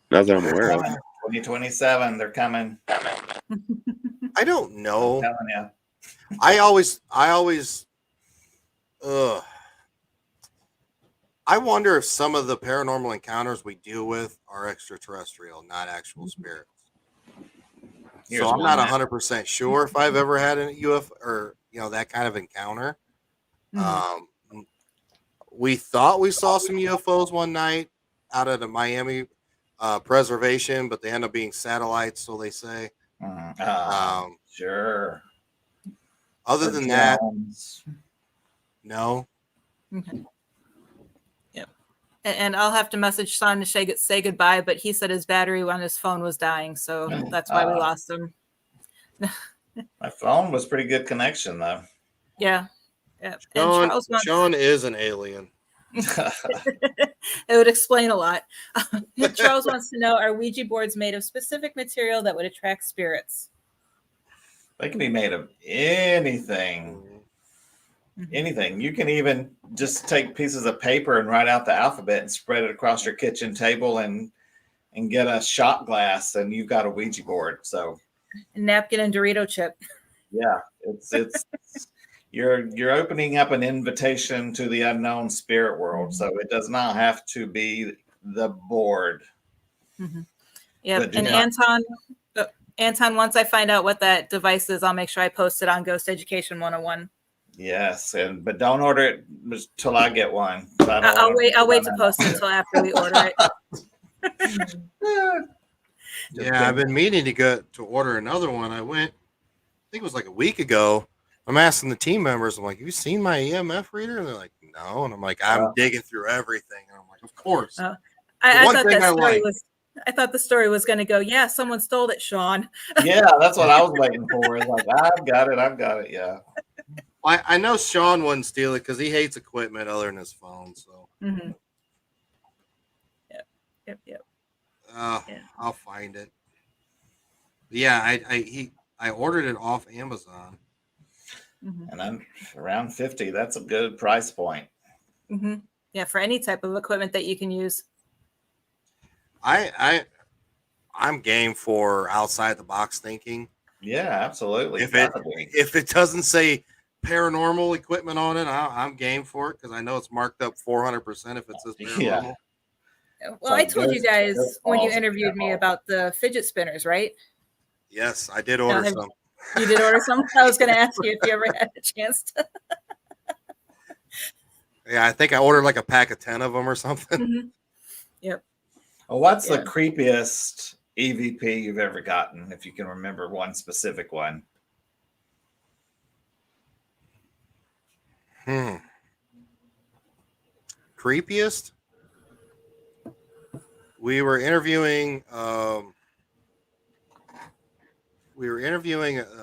not that I'm aware of. 2027, they're coming. I don't know. I'm telling you. I always I wonder if some of the paranormal encounters we deal with are extraterrestrial, not actual spirits. So I'm not 100% sure if I've ever had a UFO or that kind of encounter. We thought we saw some UFOs one night out of the Miami preservation, but they end up being satellites, so they say. Sure. Other than that, no. Okay. Yep. And I'll have to message Sean to say goodbye, but he said his battery on his phone was dying, so that's why we lost him. My phone was pretty good connection, though. Yeah. Yeah. Sean is an alien. It would explain a lot. Charles wants to know, are Ouija boards made of specific material that would attract spirits? They can be made of anything. Anything. You can even just take pieces of paper and write out the alphabet and spread it across your kitchen table and get a shot glass, and you've got a Ouija board. So A napkin and Dorito chip. Yeah, it's you're opening up an invitation to the unknown spirit world. So it does not have to be the board. Yeah, and Anton, once I find out what that device is, I'll make sure I post it on Ghost Education 101. Yes, but don't order it till I get one. I'll wait to post it until after we order it. Yeah, I've been meaning to order another one. I think it was like a week ago. I'm asking the team members, I'm like, have you seen my EMF reader? And they're like, no. And I'm like, I'm digging through everything. And I'm like, of course. I thought the story was going to go, yeah, someone stole it, Sean. Yeah, that's what I was waiting for. It's like, I've got it. Yeah. I know Sean wouldn't steal it because he hates equipment other than his phone. So. Yep. I'll find it. Yeah, I ordered it off Amazon. And I'm around 50. That's a good price point. Yeah, for any type of equipment that you can use. I'm game for outside the box thinking. Yeah, absolutely. If it doesn't say paranormal equipment on it, I'm game for it because I know it's marked up 400% if it says paranormal. Yeah. Well, I told you guys when you interviewed me about the fidget spinners, right? Yes, I did order some. You did order some? I was going to ask you if you ever had a chance to. Yeah, I think I ordered like a pack of 10 of them or something. Mm-hmm. Yep. Well, what's the creepiest EVP you've ever gotten, if you can remember one specific one? Creepiest? We were interviewing a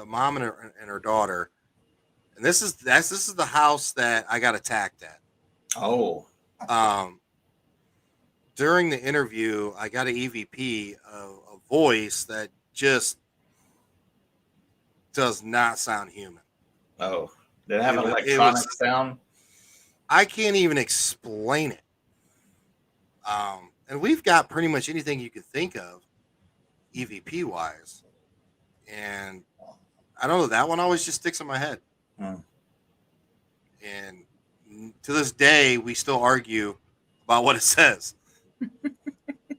mom and her daughter, and this is the house that I got attacked at. Oh. During the interview, I got an EVP, a voice that just does not sound human. Oh, did it have an electronic sound? I can't even explain it. And we've got pretty much anything you can think of, EVP wise. And I don't know, that one always just sticks in my head. And to this day, we still argue about what it says.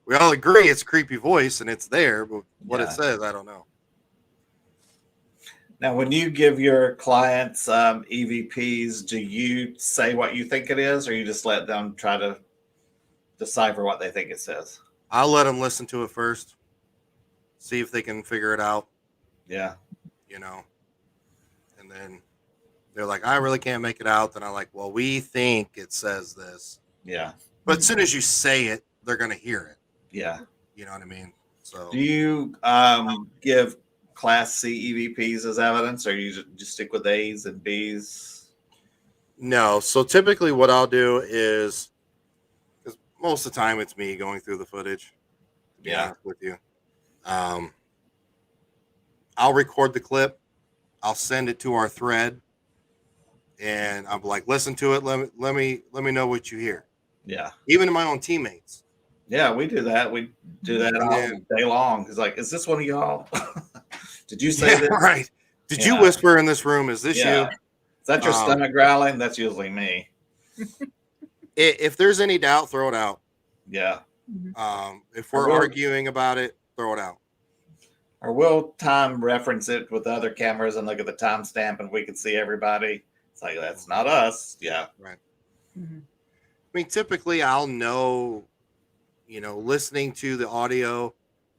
We all agree it's a creepy voice and it's there, but what it says, I don't know. Now, when you give your clients EVPs, do you say what you think it is, or you just let them try to decipher what they think it says? I'll let them listen to it first, see if they can figure it out. Yeah. You know, and then they're like, I really can't make it out. Then I'm like, well, we think it says this. Yeah. But as soon as you say it, they're going to hear it. Yeah. You know what I mean? So do you give Class C EVPs as evidence, or you just stick with A's and B's? No. So typically what I'll do is, because most of the time it's me going through the footage, to be honest with you. I'll record the clip. I'll send it to our thread, and I'm like, listen to it. Let me know what you hear. Yeah. Even to my own teammates. Yeah, we do that. We do that all day long. It's like, is this one of y'all? Did you say this? Right. Did you whisper in this room? Is this you? Is that your stomach growling? That's usually me. If there's any doubt, throw it out. Yeah. If we're arguing about it, throw it out. Or we'll time reference it with other cameras and look at the timestamp, and we can see everybody. It's like, that's not us. Yeah. Right. Mm-hmm. I mean, typically I'll know, listening to the audio,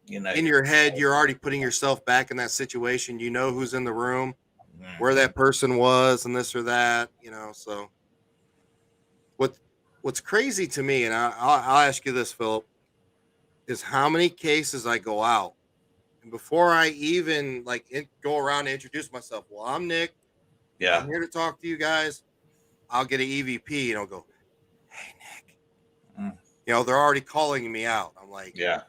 in your head, you're already putting yourself back in that situation. You know who's in the room, where that person was, and this or that, so what's crazy to me, and I'll ask you this, Philip, is how many cases I go out, and before I even go around and introduce myself, well, I'm Nick. Yeah. I'm here to talk to you guys. I'll get an EVP and I'll go, hey, Nick. They're already calling me out. I'm like, yeah.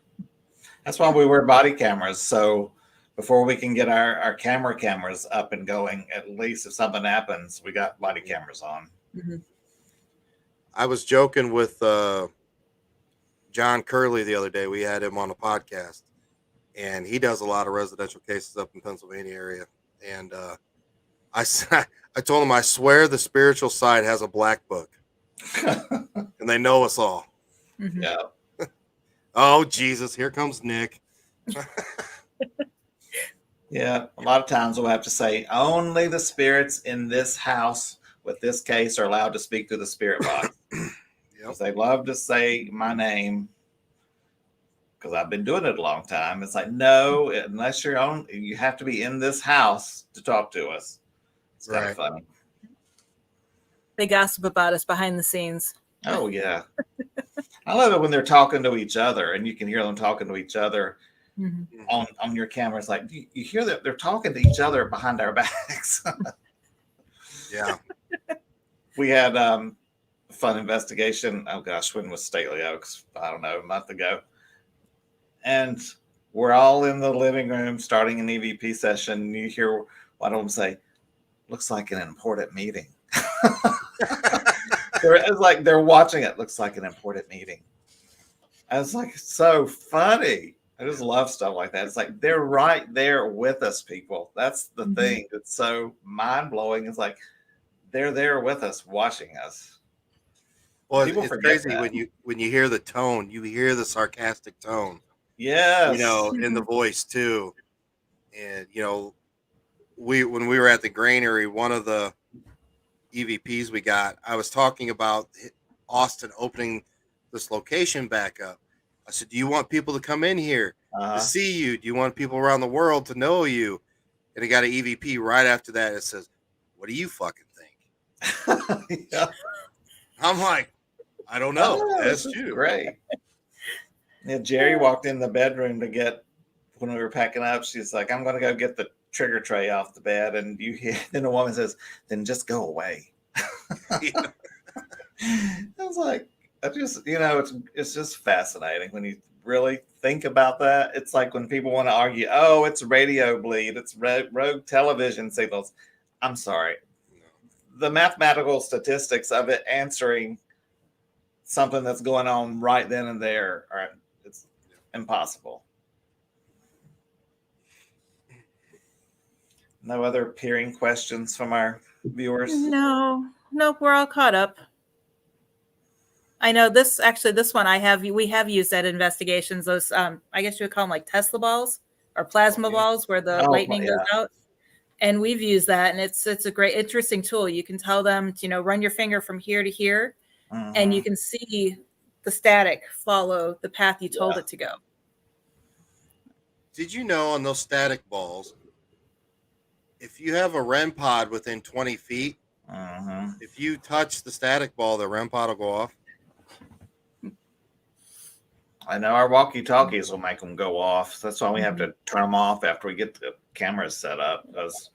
That's why we wear body cameras. So before we can get our cameras up and going, at least if something happens, we got body cameras on. Mm-hmm. I was joking with John Curley the other day. We had him on a podcast, and he does a lot of residential cases up in Pennsylvania area. And I told him, I swear the spiritual side has a black book, and they know us all. Mm-hmm. Yeah. Oh, Jesus, here comes Nick. Yeah, a lot of times we'll have to say only the spirits in this house with this case are allowed to speak to the spirit box. Because they love to say my name, because I've been doing it a long time. It's like, no, unless you have to be in this house to talk to us. It's kind of funny. They gossip about us behind the scenes. Oh, yeah. I love it when they're talking to each other and you can hear them talking to each other on your camera. It's like, you hear that they're talking to each other behind our backs. Yeah. We had a fun investigation. Oh, gosh, when was Stately Oaks? I don't know, a month ago. And we're all in the living room starting an EVP session. And you hear one of them say, looks like an important meeting. It's like they're watching it. Looks like an important meeting. I was like, so funny. I just love stuff like that. It's like they're right there with us, people. That's the thing that's so mind-blowing. It's like they're there with us, watching us. Well, People it's forget crazy that. when you hear the tone, you hear the sarcastic tone, Yes. in the voice too. And when we were at the granary, one of the EVPs we got, I was talking about Austin opening this location back up. I said, "Do you want people to come in here to see you? Do you want people around the world to know you?" And it got an EVP right after that. It says, "What do you fucking think?" Yeah. I'm like, I don't know. That's you. Great. Yeah, Jerry walked in the bedroom to get, when we were packing up, she's like, I'm going to go get the trigger tray off the bed. And you hear, then the woman says, then just go away. I was like, it's just fascinating when you really think about that. It's like when people want to argue, oh, it's radio bleed, it's rogue television signals. I'm sorry. The mathematical statistics of it answering something that's going on right then and there it's impossible. No other peering questions from our viewers? No, we're all caught up. I know this one we have used at investigations, those I guess you would call them like Tesla balls or plasma balls where the lightning goes out. And we've used that, and it's a great, interesting tool. You can tell them to, run your finger from here to here, and you can see the static follow the path you told it to go. Did you know on those static balls, if you have a REM pod within 20 feet, if you touch the static ball, the REM pod will go off? I know our walkie-talkies will make them go off. So that's why we have to turn them off after we get the cameras set up. Because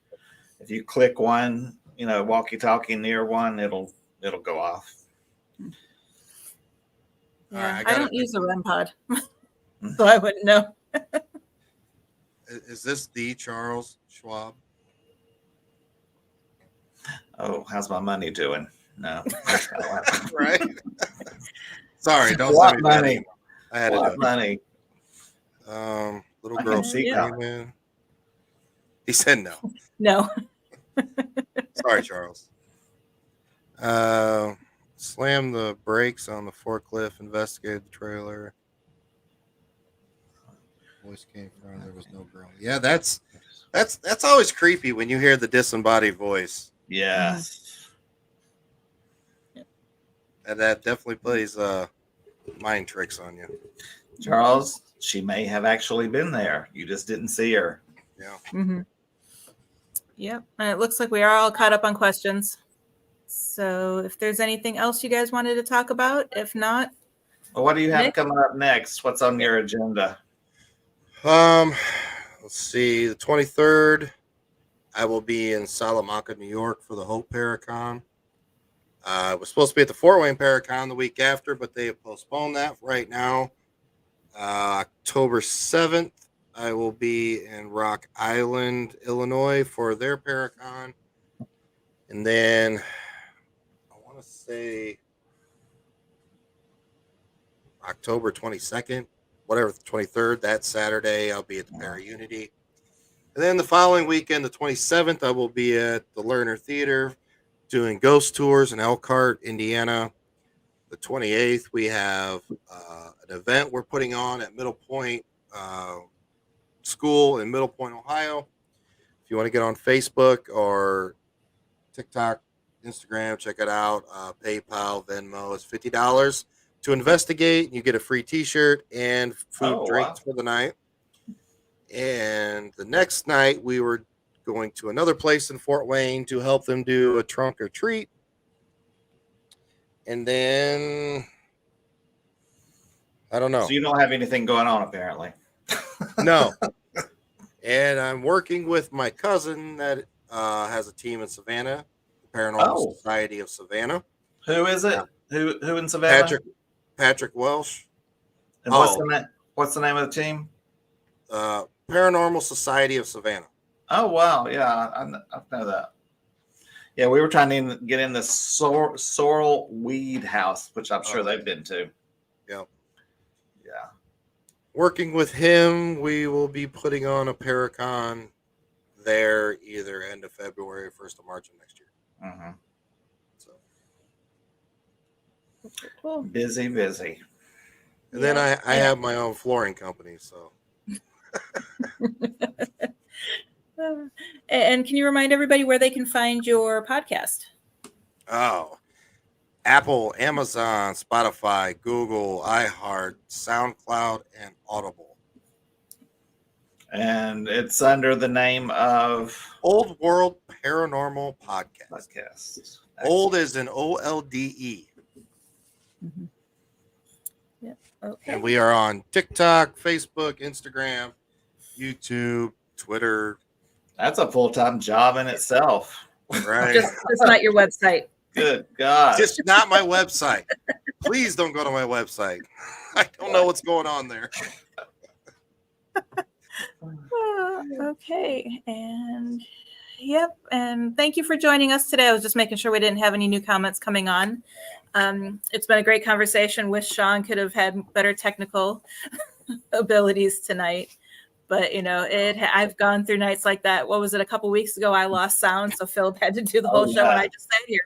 if you click one, walkie-talkie near one, it'll go off. Yeah, I don't use a REM pod, so I wouldn't know. Is this the Charles Schwab? Oh, how's my money doing? No. Right? Sorry, don't what money? I had what to do money? Little girl screaming. He said no. No. Sorry, Charles. Slam the brakes on the forklift, investigated the trailer. Voice came from, there was no girl. Yeah, that's always creepy when you hear the disembodied voice. Yes. And that definitely plays mind tricks on you. Charles, she may have actually been there. You just didn't see her. Yeah. Yep. And it looks like we are all caught up on questions. So if there's anything else you guys wanted to talk about, if not. Well, what do you have coming up next? What's on your agenda? Let's see. The 23rd, I will be in Salamanca, New York for the Hope Paracon. I was supposed to be at the Fort Wayne Paracon the week after, but they have postponed that right now. October 7th, I will be in Rock Island, Illinois for their Paracon. And then I want to say October 22nd, whatever, the 23rd, that Saturday, I'll be at the Para-Unity. And then the following weekend, the 27th, I will be at the Lerner Theater doing ghost tours in Elkhart, Indiana. The 28th, we have an event we're putting on at Middle Point School in Middle Point, Ohio. If you want to get on Facebook or TikTok, Instagram, check it out. PayPal, Venmo is $50 to investigate. You get a free T-shirt and food, drinks for the night. And the next night, we were going to another place in Fort Wayne to help them do a trunk or treat. And then I don't know. So you don't have anything going on, apparently. No. And I'm working with my cousin that has a team in Savannah, the Paranormal Society of Savannah. Who is it? Who in Savannah? Patrick Welsh. And what's the name of the team? Paranormal Society of Savannah. Oh, wow. Yeah, I know that. Yeah, we were trying to get in the Sorrel Weed House, which I'm sure they've been to. Yeah. Yeah. Working with him, we will be putting on a Paracon there either end of February or 1st of March of next year. Mm-hmm. So Cool. Busy. And then I have my own flooring company. So. And can you remind everybody where they can find your podcast? Oh, Apple, Amazon, Spotify, Google, iHeart, SoundCloud, and Audible. And it's under the name of Olde World Paranormal Podcast. Old is an OLDE. Mm-hmm. Yeah. Okay. And we are on TikTok, Facebook, Instagram, YouTube, Twitter. That's a full-time job in itself. Right. Just not your website. Good God. Just not my website. Please don't go to my website. I don't know what's going on there. Okay. And yep. And thank you for joining us today. I was just making sure we didn't have any new comments coming on. It's been a great conversation. Wish Sean could have had better technical abilities tonight. But, I've gone through nights like that. What was it? A couple weeks ago, I lost sound. So Philip had to do the whole show and I just sat here.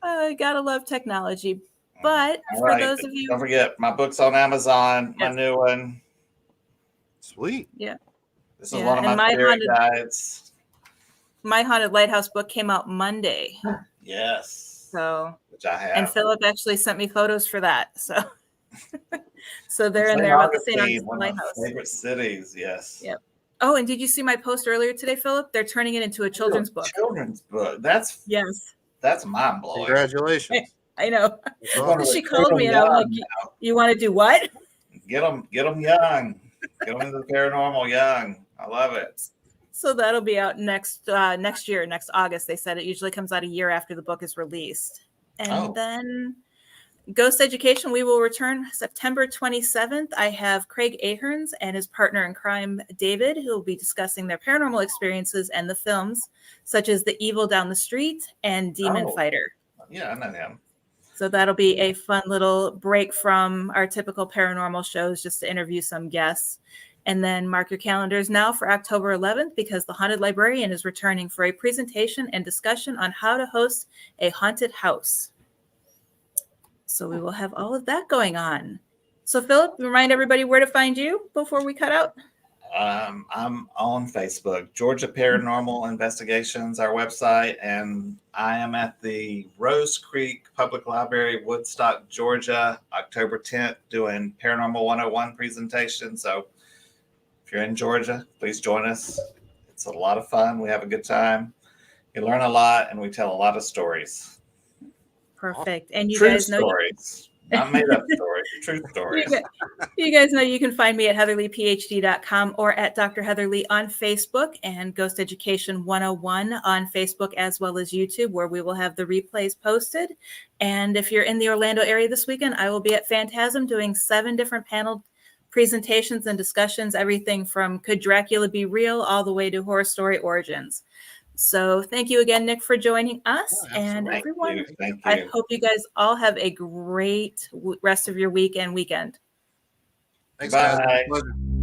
I gotta love technology. But for those of you, don't forget my book's on Amazon, my new one. Sweet. Yeah. This is one of my favorite guides. My Haunted Lighthouse book came out Monday. Yes. So, which I have. And Philip actually sent me photos for that. So they're in there about the St. Augustine Lighthouse. Favorite cities, yes. Yep. Oh, and did you see my post earlier today, Philip? They're turning it into a children's book. Children's book. Yes. That's mind blowing. Congratulations. I know. She called me and I'm like, you want to do what? Get them young. Get them into the paranormal young. I love it. So that'll be out next year, next August. They said it usually comes out a year after the book is released. And then Ghost Education, we will return September 27th. I have Craig Aherns and his partner in crime, David, who will be discussing their paranormal experiences and the films, such as The Evil Down the Street and Demon Fighter. Yeah, I know him. So that'll be a fun little break from our typical paranormal shows, just to interview some guests. And then mark your calendars now for October 11th, because the Haunted Librarian is returning for a presentation and discussion on how to host a haunted house. So we will have all of that going on. So Philip, remind everybody where to find you before we cut out. I'm on Facebook, Georgia Paranormal Investigations, our website, and I am at the Rose Creek Public Library, Woodstock, Georgia, October 10th, doing Paranormal 101 presentation. So if you're in Georgia, please join us. It's a lot of fun. We have a good time. You learn a lot, and we tell a lot of stories. Perfect. And you True guys know stories. Not made up stories, true stories. You guys know you can find me at heatherleephd.com or at Dr. Heatherlee on Facebook, and Ghost Education 101 on Facebook, as well as YouTube, where we will have the replays posted. And if you're in the Orlando area this weekend, I will be at Phantasm doing 7 different panel presentations and discussions, everything from Could Dracula Be Real all the way to Horror Story Origins. So thank you again, Nick, for joining us. And everyone, Thank you. I hope you guys all have a great rest of your week and weekend. Thanks, Bye. guys. Pleasure.